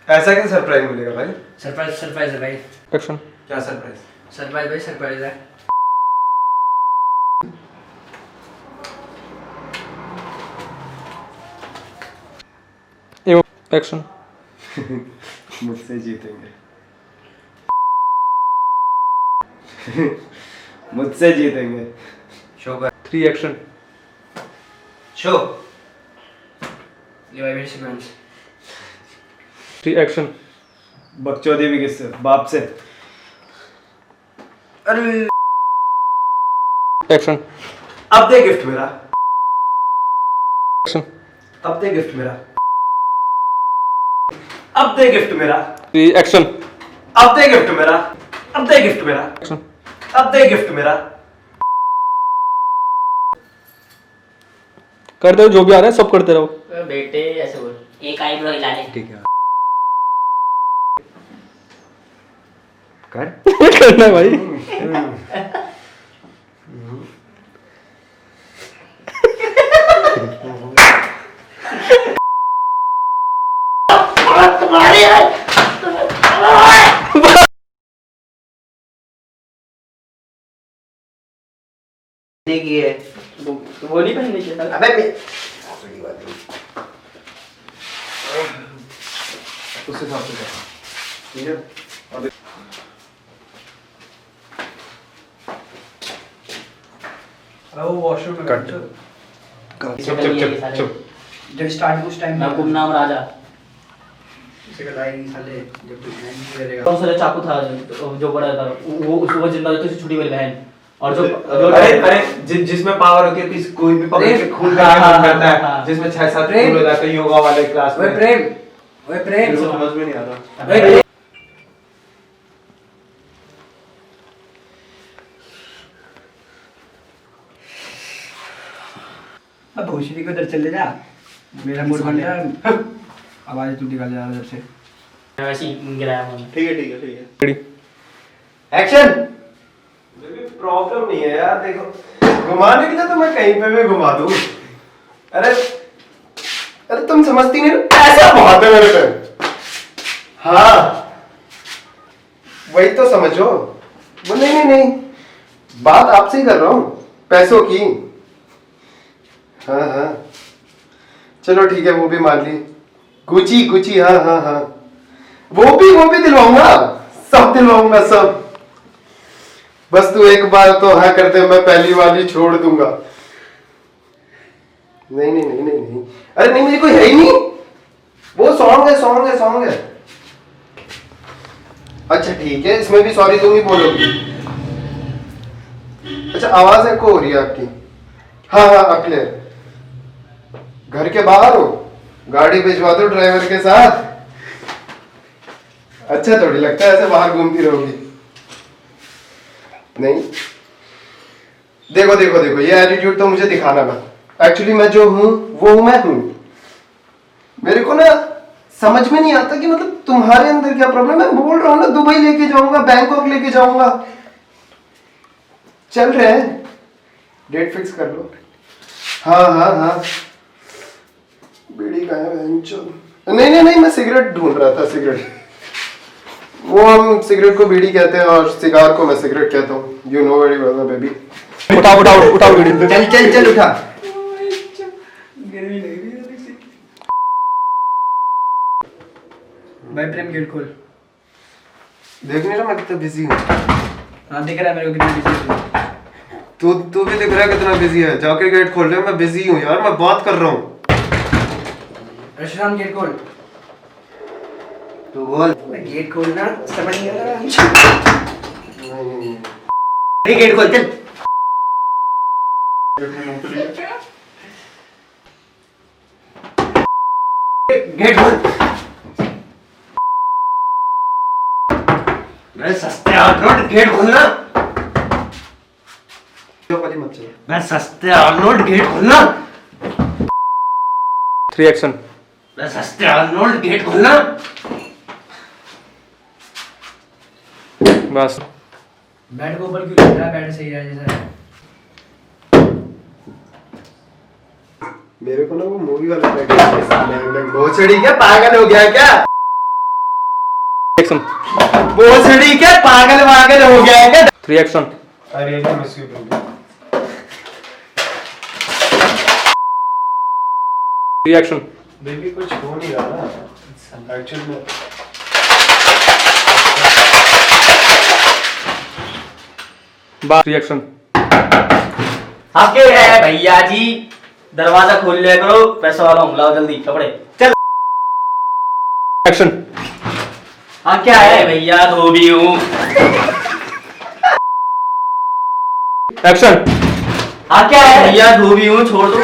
S1: ऐसा क्या सरप्राइज मिलेगा भाई?
S4: सरप्राइज सरप्राइज है भाई।
S5: एक्शन।
S1: क्या सरप्राइज?
S4: सरप्राइज भाई सरप्राइज है।
S5: एक्शन।
S3: मुझसे जीतेंगे। मुझसे जीतेंगे।
S1: शो कर।
S5: 3 एक्शन।
S1: शो।
S4: ले भाई मेरी सीक्वेंस।
S5: 3 एक्शन।
S3: बकचोदी भी किससे? बाप से।
S1: अरे
S5: एक्शन।
S1: अब दे गिफ्ट मेरा।
S5: Action.
S4: अब दे गिफ्ट मेरा, अब दे गिफ्ट मेरा,
S5: 3 action.
S4: अब दे गिफ्ट मेरा, अब दे गिफ्ट मेरा,
S5: Action.
S4: अब दे गिफ्ट मेरा।
S5: कर दो जो भी आ रहा है सब करते रहो।
S2: बेटे ऐसे बोल, एक आईब्रो हिला ले।
S1: ठीक है कर
S5: करना है भाई।
S1: की है
S2: वो नहीं पहनने चाहिए था।
S1: अबे मैं
S3: उस हिसाब से कर, ठीक है।
S4: अरे वो वॉशरूम में
S1: कट।
S3: चुप चुप चुप चुप।
S4: जब स्टार्ट उस टाइम
S2: मैं गुमनाम राजा।
S4: किसी का लाइन साले जब तक ध्यान नहीं करेगा।
S2: कौन सा चाकू था जो बड़ा था वो जिंदा रहती थी छोटी वाली बहन और जो
S1: जिसमें पावर होती है किसी कोई भी पकड़ के खून
S2: हाँ,
S1: का
S2: हाँ,
S1: मन करता
S2: हाँ।
S1: है, जिसमें 6-7 खून हो जाते हैं योगा वाले क्लास में।
S4: ओए प्रेम, ओए प्रेम,
S1: मेरे को समझ में नहीं आ रहा।
S4: ओए प्रेम। अब भोसड़ी को उधर चले जा, मेरा मूड बन गया। आवाज तू निकाल जा उधर से।
S2: मैं वैसे ही गिराया मैंने।
S1: ठीक है ठीक है ठीक है।
S5: Ready.
S3: एक्शन।
S1: प्रॉब्लम नहीं है यार, देखो घुमाने के लिए तो मैं कहीं पे भी घुमा दूं।
S3: अरे अरे तुम समझती नहीं ना, ऐसा बहुत है मेरे पे। हाँ वही तो समझो। वो नहीं नहीं नहीं, बात आपसे ही कर रहा हूँ, पैसों की। हाँ हाँ चलो ठीक है, वो भी मान ली। गुची गुची, हाँ हाँ हाँ, वो भी दिलवाऊंगा, सब दिलवाऊंगा सब। बस तू एक बार तो हाँ कर दे, मैं पहली वाली छोड़ दूंगा। नहीं नहीं नहीं नहीं नहीं, अरे नहीं मुझे कोई है ही नहीं। वो सॉन्ग है सॉन्ग है सॉन्ग है। अच्छा ठीक है, इसमें भी सॉरी तुम ही बोलोगी। अच्छा आवाज एको हो रही है आपकी। हाँ हाँ अब क्लियर। घर के बाहर हो, गाड़ी भिजवा दो ड्राइवर के साथ। अच्छा थोड़ी लगता है ऐसे बाहर घूमती रहोगी। नहीं देखो देखो देखो, ये एटीट्यूड तो मुझे दिखाना ना। एक्चुअली मैं जो हूं वो मैं हूं। मेरे को ना समझ में नहीं आता कि मतलब तुम्हारे अंदर क्या प्रॉब्लम है। मैं बोल रहा हूं ना, दुबई लेके जाऊंगा, बैंकॉक लेके जाऊंगा। चल रहे हैं, डेट फिक्स कर लो। हाँ हाँ हाँ, बीड़ी का है नहीं नहीं नहीं, मैं सिगरेट ढूंढ रहा था। सिगरेट, वो हम सिगरेट को बीड़ी कहते हैं और सिगार को मैं सिगरेट कहता हूँ। You know very well baby.
S5: उठाओ उठाओ उठाओ वीडियो।
S3: चल चल चल उठा।
S4: भाई प्रेम गेट खोल।
S3: देख नहीं रहा मैं कितना बिजी हूँ।
S4: हाँ दिख रहा है मेरे को कितना बिजी है
S3: तू तू भी दिख रहा है कितना बिजी है। जाके गेट खोल ले, मैं बिजी हूँ यार, मैं बात कर रहा हूँ।
S4: रशिदान गेट खोल।
S3: तू बोल।
S4: गेट खोलना समझ नहीं आ रहा।
S2: गेट खोल चल। गेट खोल। मैं सस्ते आर्नोल्ड गेट खोलना।
S3: मत चल।
S2: मैं सस्ते आर्नोल्ड गेट खोलना।
S5: 3 action.
S2: मैं सस्ते आर्नोल्ड गेट खोलना।
S5: बस
S4: बेड के ऊपर क्यों लग रहा है? बेड सही है जैसा है।
S3: मेरे को ना वो मूवी वाला भोसड़ी क्या पागल हो गया क्या?
S5: action.
S3: भोसड़ी क्या पागल वागल हो गया क्या?
S5: 3 action.
S3: I really miss you baby.
S5: 3 action.
S3: Baby कुछ हो नहीं रहा ना एक्चुअली में।
S5: बस 3 action.
S2: आपके है भैया जी, दरवाजा खोल लिया करो, पैसा वाला हमला हो जल्दी कपड़े चल।
S5: Action.
S2: हाँ क्या है भैया, धोबी हूँ।
S5: Action.
S2: हाँ क्या है भैया, धोबी हूँ, छोड़ दो।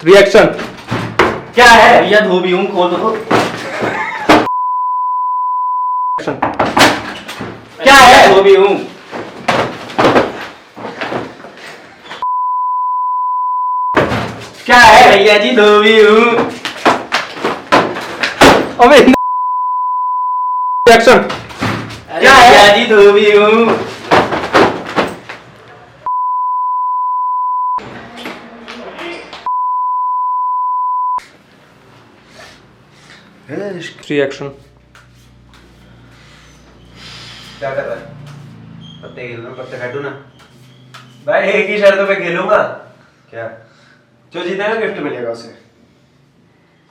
S5: रिएक्शन
S2: क्या है भैया? धोबी हूँ, खोल दो।
S5: एक्शन
S2: क्या है? धोबी हूँ। क्या है भैया जी? धोबी हूँ।
S5: अबे रिएक्शन
S2: क्या है भैया जी? धोबी हूँ।
S5: रिएक्शन
S1: क्या कर रहा है? पत्ते खेल रहा हूँ, पत्ते काटू ना। भाई एक ही शर्तों पे खेलूंगा। क्या? जो जीतेगा गिफ्ट मिलेगा उसे।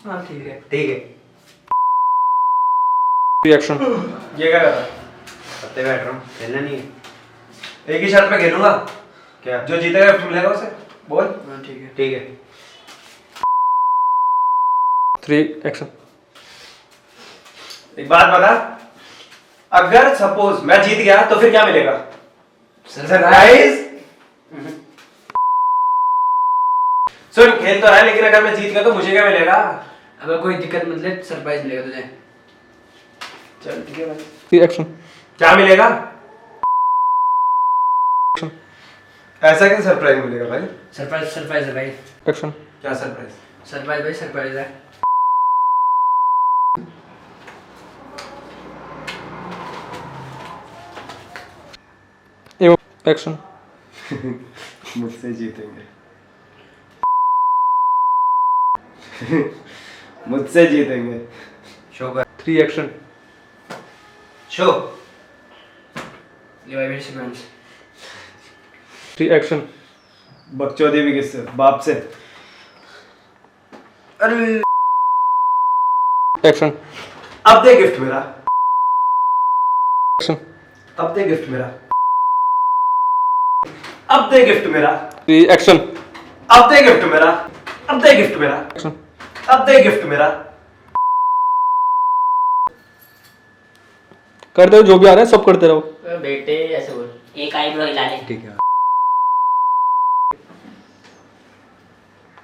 S4: हाँ ठीक है।
S1: ठीक है।
S5: रिएक्शन
S1: ये क्या कर रहा है? पत्ते बैठ रहा हूँ, खेलना नहीं है। एक ही शर्त पे खेलूंगा। क्या? जो जीतेगा गिफ्ट मिलेगा उसे। बोल।
S4: हाँ ठीक है।
S1: ठीक है।
S5: 3 एक्शन
S1: एक बात बता, अगर सपोज मैं जीत गया तो फिर क्या मिलेगा? सरप्राइज। सुन, खेल तो रहा है, लेकिन अगर मैं जीत गया तो मुझे क्या मिलेगा?
S4: अगर कोई दिक्कत मतलब सरप्राइज मिलेगा तुझे।
S1: चल ठीक है भाई।
S5: 3 एक्शन
S1: क्या मिलेगा? ऐसा क्या सरप्राइज मिलेगा भाई?
S4: सरप्राइज सरप्राइज है भाई।
S5: एक्शन
S1: क्या सरप्राइज?
S4: सरप्राइज भाई, सरप्राइज है।
S5: एक्शन
S3: मुझसे जीतेंगे। मुझसे जीतेंगे।
S1: शो कर।
S5: 3 एक्शन
S1: शो।
S4: ये भाई मेरी सीक्वेंस।
S5: 3 एक्शन
S3: बकचोदी भी किससे? बाप से।
S1: अरे
S5: एक्शन
S1: अब दे गिफ्ट मेरा।
S5: एक्शन
S1: अब दे गिफ्ट मेरा। अब दे गिफ्ट मेरा।
S5: 3 एक्शन
S1: अब दे गिफ्ट मेरा। अब दे गिफ्ट मेरा।
S5: एक्शन
S1: अब दे गिफ्ट मेरा।
S5: करते रहो, जो भी आ रहा है सब करते रहो।
S2: बेटे ऐसे बोल, एक आईब्रो हिला ले।
S1: ठीक है।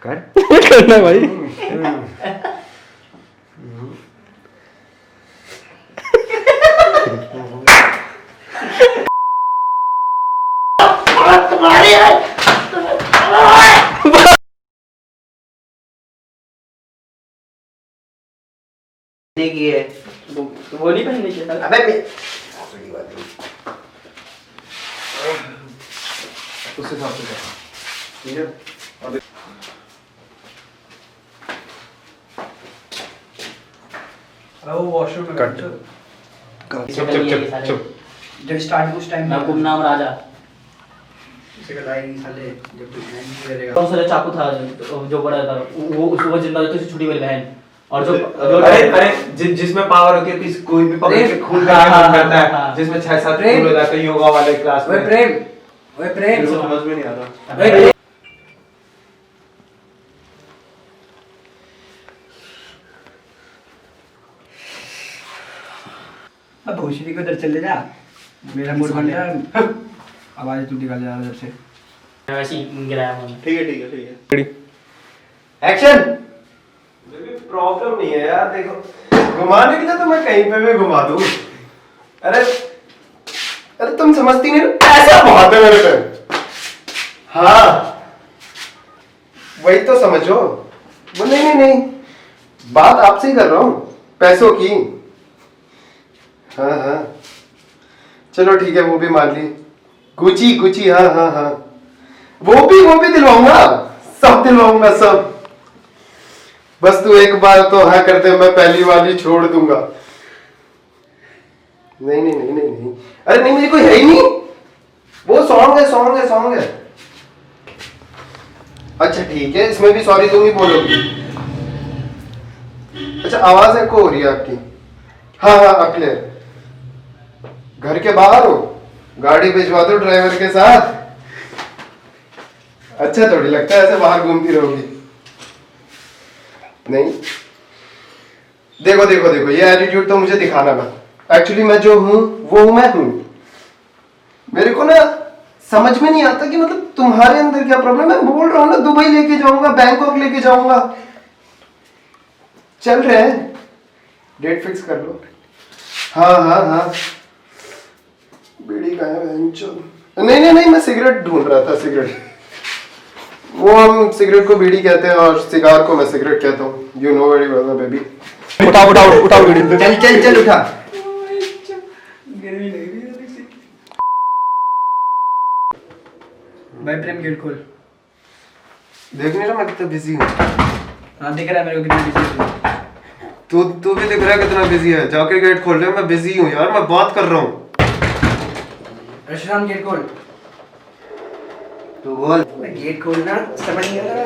S1: कर।
S5: करना है भाई।
S1: की है।
S2: वो नहीं पहनने चाहिए था।
S1: अबे
S3: उससे साफ से कर। ठीक है।
S4: वो वॉशरूम में
S3: कट।
S2: चुप
S3: चुप।
S4: जब स्टार्ट उस टाइम
S2: मैं गुमनाम राजा।
S4: इसे कलाई साले जब तू ध्यान नहीं करेगा।
S2: कौन सा चाकू था जो बड़ा था, वो जिंदा रहती थी, छोटी वाली बहन। और जो
S1: अरे जिसमें पावर होती है, कोई भी पकड़ के खून का काम करता है, जिसमें 6-7 खून हो जाते हैं योगा वाले क्लास में।
S4: ओए प्रेम, ओए प्रेम,
S3: समझ में नहीं आ रहा।
S2: अबे
S4: अब भोसड़ी को उधर चले जा। मेरा मूड बन रहा है। आवाज तू निकाल जा उधर से।
S2: वैसे ही गिराया मैंने।
S3: ठीक है, ठीक है, ठीक है।
S5: Ready
S3: action.
S1: मुझे भी प्रॉब्लम नहीं है यार, देखो घुमाने के लिए तो मैं कहीं पे भी घुमा दूं। अरे
S3: अरे तुम समझती नहीं ना, ऐसा बहुत है मेरे पे। हाँ, वही तो समझो। वो नहीं नहीं नहीं, बात आपसे ही कर रहा हूँ, पैसों की। हाँ हाँ, चलो ठीक है, वो भी मान ली। गुची गुची, हाँ हाँ हाँ, वो भी दिलवाऊंगा, सब दिलवाऊंगा सब। बस तू एक बार तो हाँ कर दे, मैं पहली वाली छोड़ दूंगा। नहीं नहीं नहीं नहीं नहीं, अरे नहीं, मुझे कोई है ही नहीं। वो सॉन्ग है, सॉन्ग है, सॉन्ग है। अच्छा ठीक है, इसमें भी सॉरी तुम ही बोलोगी। अच्छा, आवाज एको हो रही है आपकी। हाँ हाँ, अब क्लियर। घर के बाहर हो, गाड़ी भिजवा दो ड्राइवर के साथ। अच्छा थोड़ी लगता है ऐसे बाहर घूमती रहोगी। नहीं, देखो देखो देखो, ये एटीट्यूड तो मुझे दिखाना ना। एक्चुअली मैं जो हूं वो मैं हूं। मेरे को ना समझ में नहीं आता कि मतलब तुम्हारे अंदर क्या प्रॉब्लम है। मैं बोल रहा हूँ ना, दुबई लेके जाऊंगा, बैंकॉक लेके जाऊंगा। चल रहे हैं, डेट फिक्स कर लो। हाँ हाँ हाँ, बीड़ी का है बहनचोद। नहीं नहीं नहीं, मैं सिगरेट ढूंढ रहा था, सिगरेट। वो हम सिगरेट को बीड़ी कहते हैं और सिगार को मैं सिगरेट कहता हूँ। You know very well baby.
S5: उठाओ उठाओ उठाओ वीडियो।
S4: चल चल चल उठा। भाई प्रेम गेट खोल।
S3: देख नहीं रहा मैं कितना बिजी हूँ।
S4: हाँ दिख रहा है मेरे को कितना बिजी है।
S3: तू भी दिख रहा है कितना बिजी है। जाके गेट खोल ले, मैं बिजी हूँ यार, मैं बात कर रहा हूँ।
S4: रशराम गेट खोल।
S3: तू बोल।
S4: गेट खोलना समझ नहीं आ रहा।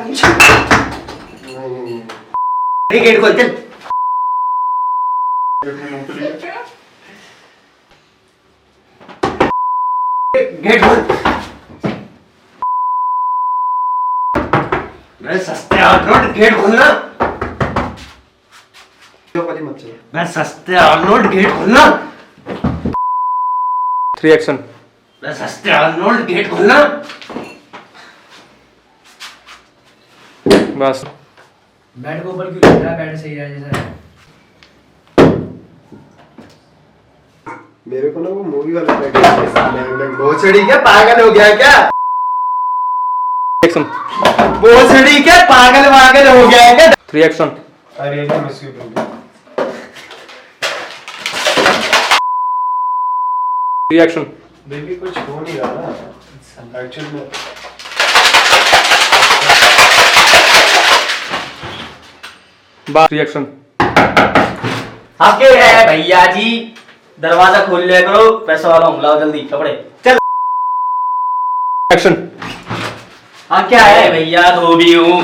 S2: गेट खोल चल। गेट खोल। मैं सस्ते आर्नोल्ड गेट खोलना।
S3: मत चलो।
S2: मैं सस्ते आर्नोल्ड गेट खोलना।
S5: 3 एक्शन।
S2: मैं सस्ते आर्नोल्ड गेट खोलना।
S5: बस।
S4: बैट को ऊपर क्यों रख रहा है? बैट सही है जैसा है।
S3: मेरे को ना वो मूवी वाला भोसड़ी क्या पागल हो गया क्या?
S5: एक्शन।
S3: भोसड़ी क्या पागल वागल हो गया क्या?
S5: 3 एक्शन।
S3: अरे ये miss you baby.
S5: 3 action.
S3: Baby कुछ हो नहीं रहा ना एक्चुअली में।
S5: बस 3 एक्शन।
S2: आपके है भैया जी, दरवाजा खोल लिया करो, पैसा वाला हमला हो जल्दी कपड़े चल।
S5: एक्शन।
S2: हाँ क्या है भैया, धोबी हूँ।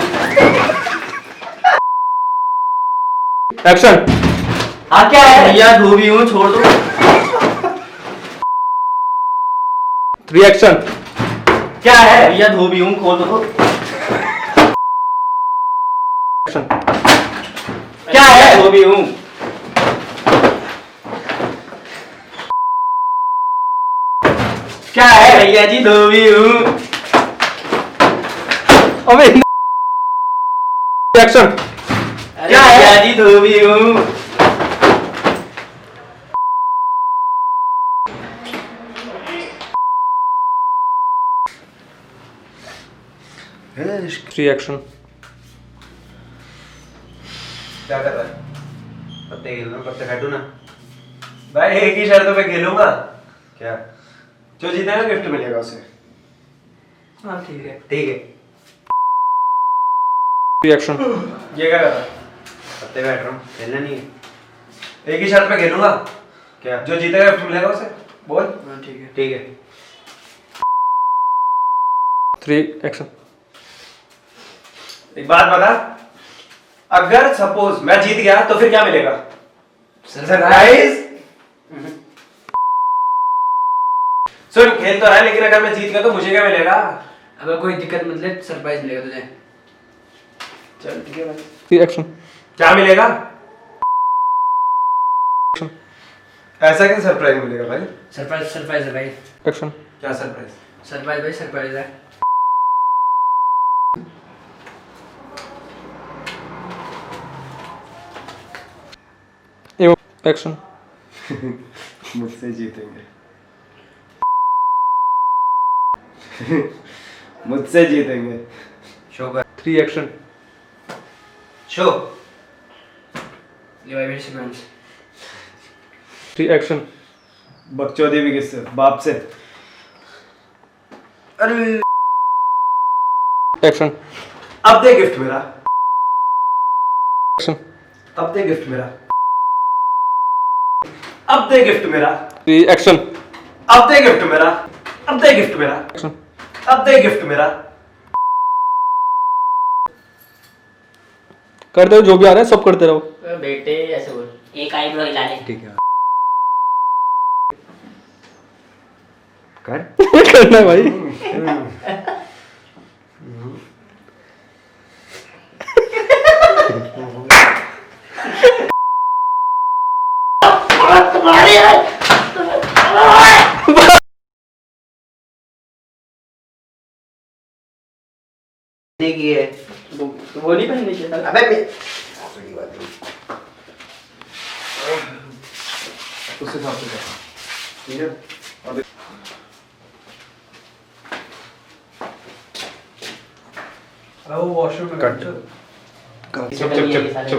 S5: एक्शन।
S2: हाँ क्या है भैया, धोबी हूँ, छोड़ दो।
S5: 3 एक्शन।
S2: क्या है भैया, धोबी हूँ, खोल दो।
S5: एक्शन।
S2: क्या है, धोबी हूँ। क्या है भैया जी, धोबी हूँ।
S5: अबे एक्शन।
S2: क्या है भैया जी, धोबी हूँ।
S5: 3 एक्शन।
S1: क्या कर रहा है? पत्ते खेल रहा हूँ, पत्ते काटू ना। भाई एक ही शर्तों पे खेलूंगा। क्या? जो जीतेगा गिफ्ट मिलेगा उसे।
S4: हाँ ठीक है।
S1: ठीक है।
S5: 3 एक्शन।
S1: ये क्या कर रहा है? पत्ते बैठ रहा हूँ, खेलना नहीं है। एक ही शर्त पे खेलूंगा। क्या? जो जीतेगा गिफ्ट मिलेगा उसे। बोल।
S4: हाँ ठीक है।
S1: ठीक है।
S5: 3 एक्शन।
S1: एक बात बता, अगर सपोज मैं जीत गया तो फिर क्या मिलेगा? सरप्राइज। सुन, खेल तो रहा है लेकिन अगर मैं जीत गया तो मुझे क्या मिलेगा?
S4: अगर कोई दिक्कत मतलब सरप्राइज मिलेगा तुझे।
S1: चल ठीक है भाई।
S5: 3 एक्शन।
S1: क्या मिलेगा? ऐसा क्या सरप्राइज मिलेगा भाई?
S4: सरप्राइज सरप्राइज है भाई।
S5: एक्शन।
S1: क्या सरप्राइज?
S4: सरप्राइज भाई, सरप्राइज है।
S5: एक्शन।
S3: मुझसे जीतेंगे। मुझसे जीतेंगे।
S1: शो कर।
S5: 3 एक्शन।
S1: शो।
S4: ये भाई मेरी सीक्वेंस।
S5: 3 एक्शन।
S3: बकचोदी भी किससे? बाप से।
S1: अरे
S5: एक्शन।
S1: अब दे गिफ्ट मेरा।
S5: एक्शन।
S1: अब दे गिफ्ट मेरा। अब दे गिफ्ट मेरा।
S5: 3 एक्शन।
S1: अब दे गिफ्ट मेरा। अब दे गिफ्ट मेरा।
S5: एक्शन।
S1: अब दे गिफ्ट मेरा।
S5: करते हो जो भी आ रहा है सब करते रहो।
S2: बेटे ऐसे बोल, एक आईब्रो हिला ले।
S1: ठीक है। कर।
S5: करना है भाई।
S2: तुम्हारी
S1: की है
S2: वो नहीं पहनने की साला।
S3: अबे उससे साफ से कर, ठीक है।
S4: वो वॉशरूम में
S3: कट।
S2: इसे पहनिए ये साले।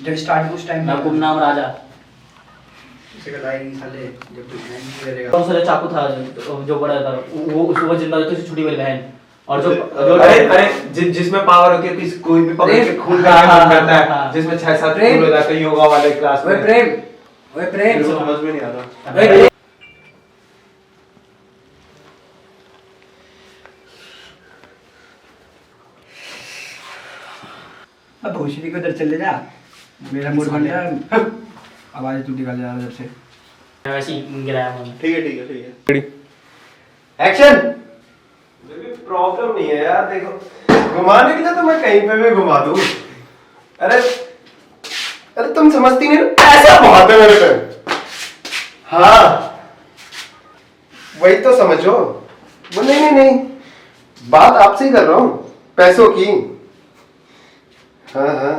S4: जब स्टार्ट उस टाइम
S2: मैं गुमनाम राजा।
S4: इसे लाएगी साले जब तू ध्यान नहीं करेगा।
S2: कौन सा चाकू था जो बड़ा था वो उसको जिंदा रहती थी छोटी वाली बहन। और जो
S1: अरे जिसमें पावर होती है किसी कोई भी पकड़ के खून का मन करता है, जिसमें 6-7 खून हो जाते हैं योगा वाले क्लास में।
S4: ओए प्रेम
S1: मुझे समझ में नहीं आ रहा।
S4: ओए अब भोसड़ी को इधर चले जा, मेरा मूड बन गया। आवाज तू निकाल जा इधर से।
S2: वैसे ही गिराया मैंने।
S1: ठीक है ठीक है ठीक है।
S5: Ready
S3: action. प्रॉब्लम नहीं है यार, देखो घुमाने के लिए तो मैं कहीं पे भी घुमा दूं। अरे अरे तुम समझती नहीं ना, ऐसा बहुत है मेरे पे। हाँ वही तो समझो। वो नहीं, बात आपसे ही कर रहा हूँ, पैसों की। हाँ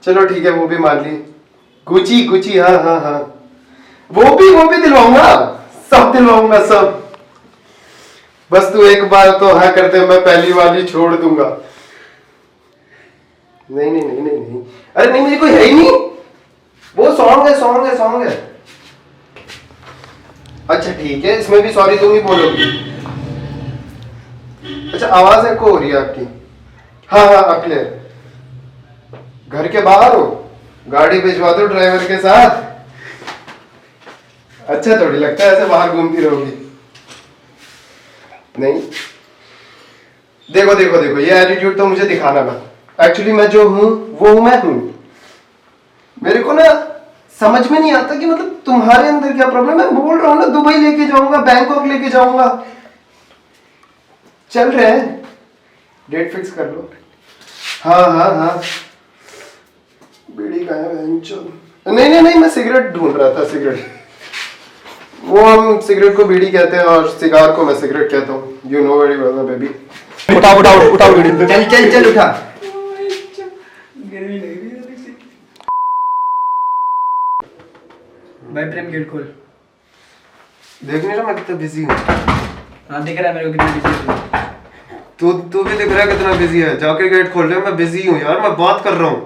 S3: चलो ठीक है, वो भी मान ली। गुची हाँ वो भी दिलवाऊंगा, सब दिलवाऊंगा सब। बस तू एक बार तो हाँ कर दे, मैं पहली वाली छोड़ दूंगा। नहीं अरे नहीं, मुझे कोई है ही नहीं। वो सॉन्ग है। अच्छा ठीक है, इसमें भी सॉरी तुम ही बोलोगी। अच्छा आवाज एको हो रही है आपकी। हाँ अब क्लियर। घर के बाहर हो, गाड़ी भिजवा दो ड्राइवर के साथ। अच्छा थोड़ी लगता है ऐसे बाहर घूमती रहोगी। नहीं देखो ये एटीट्यूड तो मुझे दिखाना ना। एक्चुअली मैं जो हूं वो मैं हूं। मेरे को ना समझ में नहीं आता कि मतलब तुम्हारे अंदर क्या प्रॉब्लम है। मैं बोल रहा हूं ना, दुबई लेके जाऊंगा, बैंकॉक लेके जाऊंगा। चल रहे हैं, डेट फिक्स कर लो। हाँ बीड़ी का है नहीं, मैं सिगरेट ढूंढ रहा था। सिगरेट वो हम सिगरेट को बीड़ी कहते हैं और सिगार को मैं सिगरेट कहता हूँ। यू नो वेरी वेल ना बेबी।
S5: उठाओ वीडियो।
S3: चल उठा।
S4: भाई प्रेम गेट खोल।
S3: देख नहीं रहा मैं कितना बिजी हूँ।
S4: हाँ दिख रहा है मेरे को कितना बिजी है।
S3: तू भी दिख रहा है कितना बिजी है। जाके गेट खोल ले, मैं बिजी हूँ यार, मैं बात कर रहा हूँ।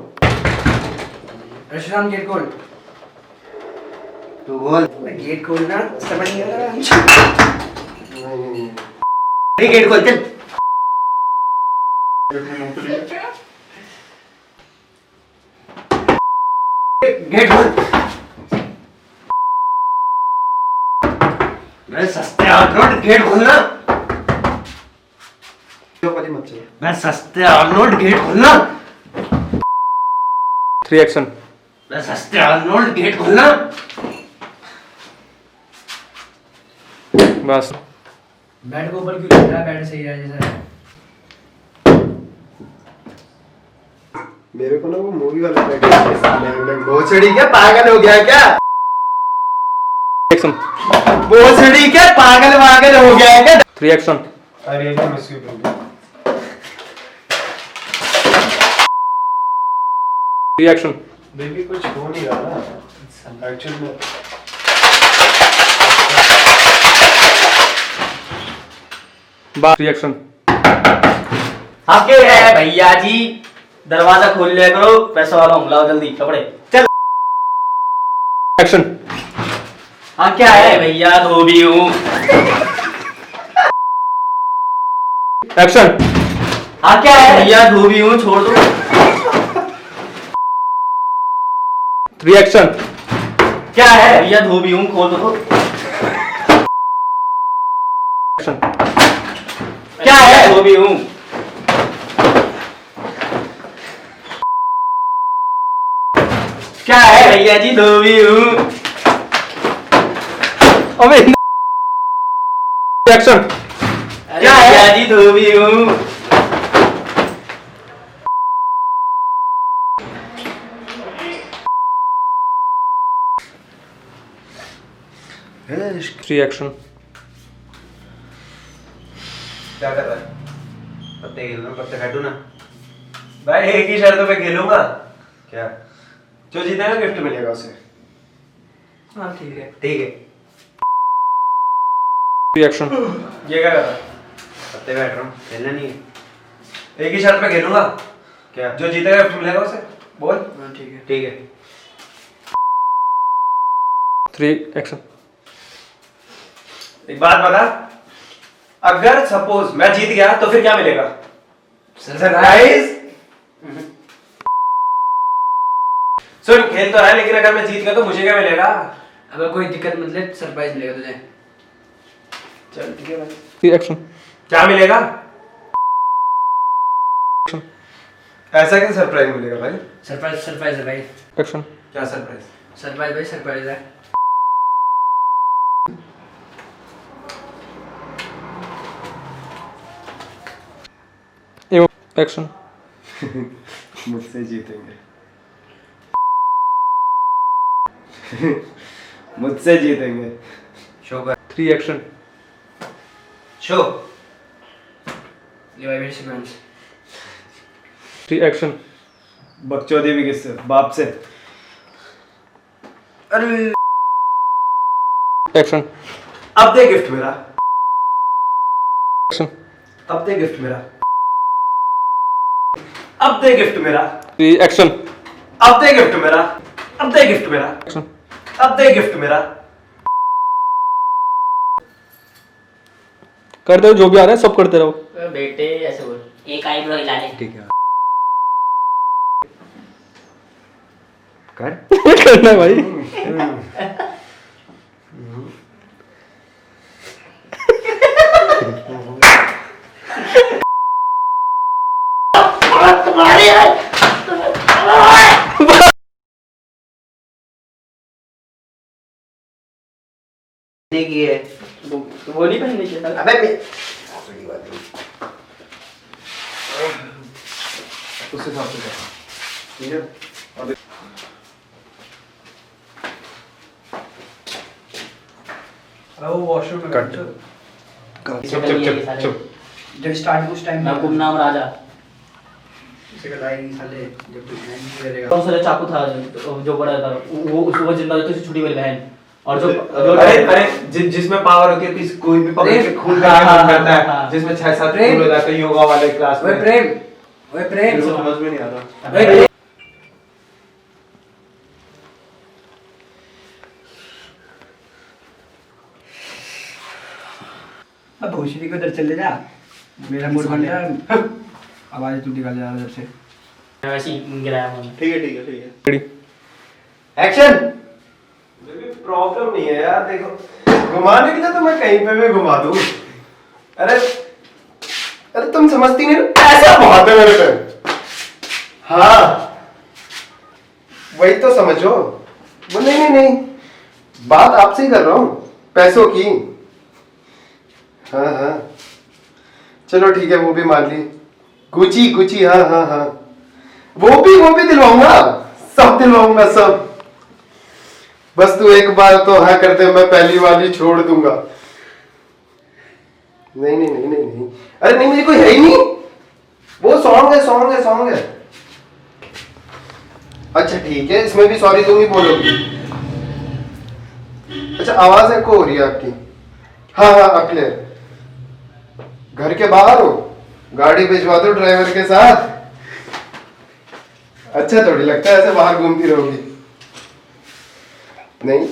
S4: रशनान गेट खोल।
S3: तू बोल।
S4: गेट खोलना समझ नहीं आ रहा।
S2: गेट खोल चल। गेट खोल। मैं सस्ते आउटलोड गेट खोलना।
S3: मत चलो।
S2: मैं सस्ते आउटलोड गेट खोलना।
S5: 3 एक्शन।
S2: मैं सस्ते आउटलोड गेट खोलना।
S5: बस
S4: बेड के ऊपर क्यों लग रहा है? बेड सही है जैसा है।
S3: मेरे को ना वो मूवी वाला भोसड़ी क्या पागल हो गया क्या?
S5: एक्शन।
S3: भोसड़ी क्या पागल हो गया क्या?
S5: 3 action.
S3: I really miss you, baby.
S5: 3 action.
S3: Baby कुछ हो नहीं रहा ना एक्चुअली में।
S5: बस 3 एक्शन।
S2: आपके है भैया जी, दरवाजा खोल लिया करो, पैसा वाला हूँ, लाओ जल्दी कपड़े चल।
S5: एक्शन।
S2: हाँ क्या है भैया, धोबी हूँ।
S5: एक्शन।
S2: हाँ क्या है भैया, धोबी हूँ, छोड़ दो।
S5: 3 एक्शन।
S2: क्या है भैया, धोबी हूँ, खोल दो।
S5: एक्शन।
S2: क्या है, धोबी हूँ। क्या है भैया जी, धोबी हूँ।
S5: अबे एक्शन।
S2: क्या है भैया जी, धोबी हूँ।
S5: 3 एक्शन।
S1: क्या कर रहा है? पत्ते खेल लूं, पत्ते काटू ना। भाई एक ही शर्त पे खेलूंगा। क्या? जो जीतेगा गिफ्ट मिलेगा उसे।
S4: हाँ ठीक है।
S1: ठीक है।
S5: 3 एक्शन।
S1: ये क्या कर रहा है? पत्ते बैठ रहा हूँ, खेलना नहीं है। एक ही शर्त पे खेलूंगा। क्या? जो जीतेगा गिफ्ट मिलेगा उसे। बोल।
S4: हाँ ठीक है।
S1: ठीक है।
S5: 3 एक्शन।
S1: एक बात बता, अगर सपोज मैं जीत गया तो फिर क्या मिलेगा? सरप्राइज। सुन, खेल तो रहा है लेकिन अगर मैं जीत गया तो मुझे क्या मिलेगा?
S4: अगर कोई दिक्कत मतलब सरप्राइज मिलेगा तुझे।
S1: चल ठीक है भाई।
S5: 3 एक्शन।
S1: क्या मिलेगा? ऐसा क्या सरप्राइज मिलेगा भाई?
S4: सरप्राइज है भाई।
S5: एक्शन।
S1: क्या सरप्राइज?
S4: सरप्राइज भाई, सरप्राइज है।
S5: एक्शन।
S3: मुझसे जीतेंगे। मुझसे जीतेंगे।
S1: शो कर।
S5: 3 एक्शन।
S1: शो।
S4: ये भाई मेरी सीक्वेंस।
S5: 3 एक्शन।
S3: बकचोदी भी किससे? बाप से।
S1: अरे
S5: एक्शन।
S1: अब दे गिफ्ट मेरा।
S5: एक्शन।
S1: अब दे गिफ्ट मेरा। अब दे गिफ्ट मेरा।
S5: 3 एक्शन।
S1: अब दे गिफ्ट मेरा। अब दे गिफ्ट मेरा।
S5: एक्शन।
S1: अब दे गिफ्ट मेरा।
S5: कर दो, जो भी आ रहा है सब करते रहो।
S2: बेटे ऐसे बोल, एक आईब्रो हिला ले।
S1: ठीक है। कर।
S5: करना है भाई।
S1: की है।
S2: वो नहीं पहनने चाहिए था।
S1: अबे मैं
S3: उससे साफ से कर। ठीक है। और
S4: वो वॉशरूम में
S3: कट।
S4: चल।
S3: चुप चुप चुप चुप।
S4: जब स्टार्ट उस टाइम
S2: मैं गुमनाम राजा।
S4: इसे का लाइन साले जब तू हैंड नहीं करेगा।
S2: कौन सा चाकू था जो बड़ा था, वो उसको जिंदा देते थे, छोटी वाली बहन। और जो
S1: जिसमें पावर होती है किसी कोई भी पकड़ के खून
S2: हाँ,
S1: करके
S2: हाँ,
S1: बंद करता है,
S2: हाँ।
S1: जिसमें 6-7 खून हो जाते हैं योगा वाले क्लास
S4: ओए
S1: में।
S4: प्रेम, ओए प्रेम।
S1: मेरे को समझ में नहीं आ रहा।
S4: ओए प्रेम। अब भोसड़ी को उधर चले जा। मेरा मूड बन गया। आवाज तू निकाल जा उधर से।
S2: मैं वैसे ही गिराया हूँ।
S1: ठीक है ठीक है ठीक है।
S5: रेडी।
S3: एक्शन।
S1: प्रॉब्लम नहीं है यार, देखो घुमाने के लिए तो मैं कहीं पे भी घुमा दूं। अरे
S3: अरे तुम समझती नहीं ना, ऐसा बहुत है मेरे पे। हाँ वही तो समझो। वो नहीं नहीं नहीं, बात आपसे ही कर रहा हूँ, पैसों की। हाँ हाँ चलो ठीक है, वो भी मान ली। गुची गुची, हाँ हाँ हाँ, वो भी दिलवाऊंगा, सब दिलवाऊंगा सब। बस तू एक बार तो हाँ करते, मैं पहली वाली छोड़ दूंगा। नहीं नहीं नहीं नहीं नहीं, अरे नहीं मुझे कोई है ही नहीं। वो सॉन्ग है सॉन्ग है सॉन्ग है। अच्छा ठीक है, इसमें भी सॉरी तुम ही बोलोगी। अच्छा आवाज एको हो रही है आपकी। हाँ हाँ अब क्लियर। घर के बाहर हो, गाड़ी भिजवा दो ड्राइवर के साथ। अच्छा थोड़ी लगता है ऐसे बाहर घूमती रहोगी। नहीं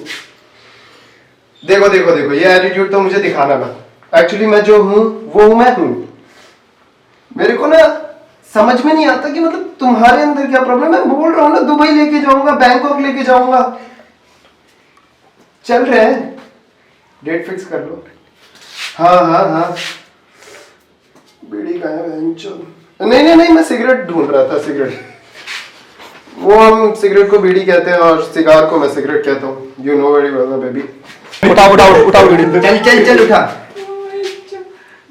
S3: देखो देखो देखो, ये एटीट्यूड तो मुझे दिखाना मत। एक्चुअली मैं जो हूं वो मैं हूं। मेरे को ना समझ में नहीं आता कि मतलब तुम्हारे अंदर क्या प्रॉब्लम है। मैं बोल रहा हूं ना, दुबई लेके जाऊंगा, बैंकॉक लेके जाऊंगा। चल रहे हैं, डेट फिक्स कर लो। हाँ हाँ हाँ, बीड़ी का है बहनचोद। नहीं नहीं नहीं, मैं सिगरेट ढूंढ रहा था, सिगरेट। वो हम सिगरेट को बीड़ी कहते हैं और सिगार को मैं सिगरेट कहता हूँ। You know very well baby.
S5: उठाओ उठाओ उठाओ वीडियो।
S3: चल चल चल उठा।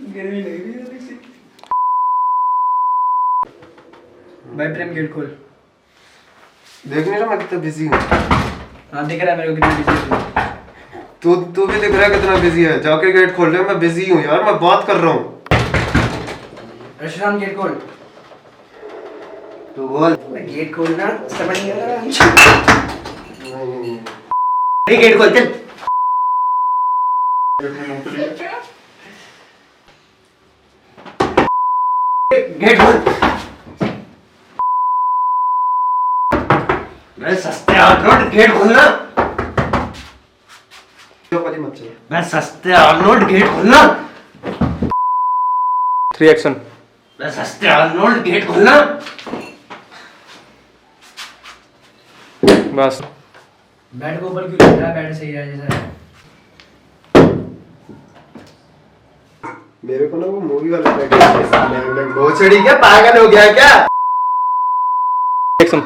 S4: गर्मी लग रही है थोड़ी सी। भाई प्रेम गेट खोल।
S3: देख नहीं रहा मैं कितना बिजी हूँ।
S4: हाँ दिख रहा है मेरे को कितना बिजी है।
S3: तू भी दिख रहा है कितना बिजी है। जाके गेट खोल रहे, मैं बिजी हूँ यार, मैं बात कर रहा हूँ।
S4: रशराम गेट खोल।
S3: तू बोल।
S4: गेट खोलना समझ नहीं आ रहा।
S2: गेट खोल चल। गेट खोल। मैं सस्ते आर्नोल्ड गेट खोलना।
S3: मत चल।
S2: मैं सस्ते आर्नोल्ड गेट खोलना।
S5: 3 एक्शन।
S2: मैं सस्ते आर्नोल्ड गेट खोलना।
S5: बस।
S4: बेड के ऊपर क्यों लग रहा है? बेड सही है जैसा है।
S3: मेरे को ना वो मूवी वाला लग रहा है। भोसड़ी क्या पागल हो गया क्या?
S5: एक्शन।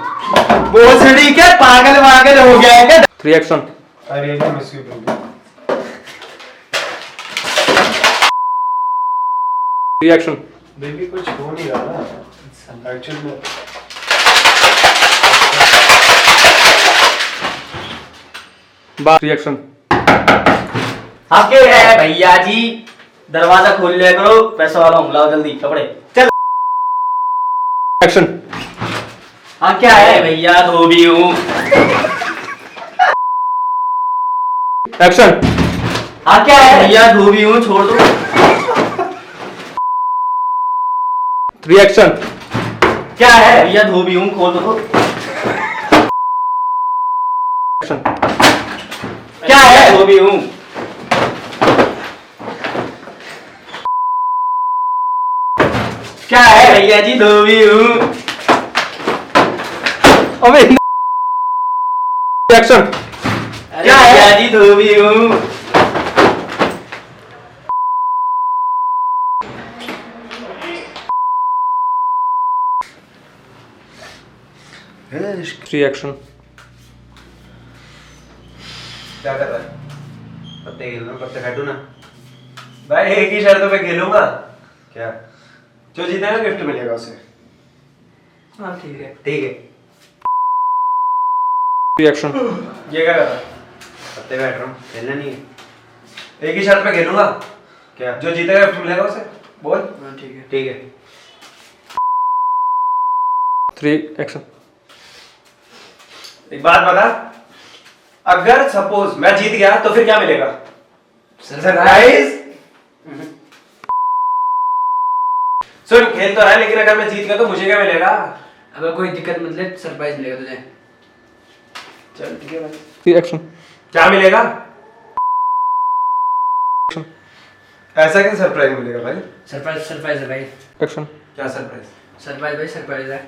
S3: भोसड़ी क्या पागल वागल हो गया है क्या?
S5: 3 action.
S3: I really miss you, baby.
S5: 3 action.
S3: Baby कुछ हो नहीं रहा ना एक्चुअल में।
S5: बा 3 एक्शन।
S2: आपके है भैया जी, दरवाजा खोल लिया करो, पैसा वाला हूँ, लाओ जल्दी कपड़े चल।
S5: एक्शन।
S2: हाँ क्या है भैया, धोबी हूँ।
S5: एक्शन।
S2: हाँ क्या है भैया, धोबी हूँ, छोड़ दो।
S5: 3 एक्शन।
S2: क्या है भैया, धोबी हूँ, खोल दो।
S5: एक्शन।
S2: क्या है, धोबी हूँ। क्या है भैया जी, धोबी हूँ।
S5: अबे एक्शन।
S2: क्या है भैया जी, धोबी हूँ।
S5: Three action.
S1: क्या कर रहा है? पत्ते खेल रहा हूँ, पत्ते काटू ना। भाई एक ही शर्तों पे खेलूंगा। क्या? जो जीतेगा गिफ्ट मिलेगा उसे।
S4: हाँ ठीक है।
S1: ठीक है।
S5: 3 एक्शन।
S1: ये क्या कर रहा है? पत्ते बैठ रहा हूँ, खेलना नहीं है। एक ही शर्त पे खेलूंगा। क्या? जो जीतेगा गिफ्ट मिलेगा उसे। बोल।
S4: हाँ ठीक है।
S1: ठीक है।
S5: 3 एक्शन।
S1: एक बात बता, अगर सपोज मैं जीत गया तो फिर क्या मिलेगा? सरप्राइज। सुन, खेल तो रहा है लेकिन अगर मैं जीत गया तो मुझे क्या मिलेगा?
S4: अगर कोई दिक्कत मतलब सरप्राइज मिलेगा तुझे।
S1: चल ठीक है भाई।
S5: 3 एक्शन।
S1: क्या मिलेगा? ऐसा क्या सरप्राइज मिलेगा भाई?
S4: सरप्राइज सरप्राइज है भाई।
S5: एक्शन।
S1: क्या सरप्राइज?
S4: सरप्राइज भाई सरप्राइज है।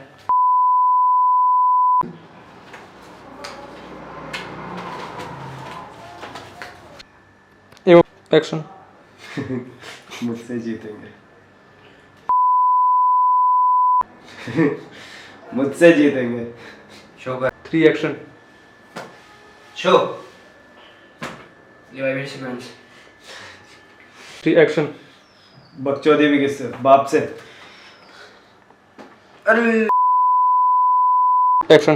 S5: एक्शन।
S3: मुझसे जीतेंगे। मुझसे जीतेंगे।
S1: शो कर।
S5: 3 एक्शन।
S1: शो।
S4: ये भाई मेरी सीक्वेंस।
S5: 3 एक्शन।
S3: बकचोदी भी किससे? बाप से।
S1: अरे
S5: एक्शन।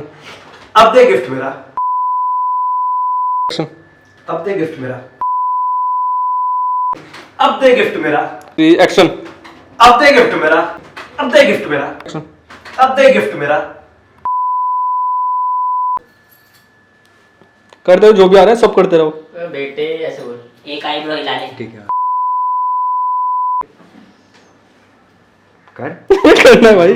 S1: अब दे गिफ्ट मेरा।
S5: एक्शन।
S1: अब दे गिफ्ट मेरा। अब दे गिफ्ट मेरा।
S5: 3 एक्शन।
S1: अब दे गिफ्ट मेरा। अब दे गिफ्ट मेरा।
S5: एक्शन।
S1: अब दे गिफ्ट मेरा।
S5: कर दो, जो भी आ रहा है सब करते रहो।
S2: बेटे ऐसे बोल, एक आईब्रो हिला ले।
S1: ठीक है। कर।
S5: करना है भाई।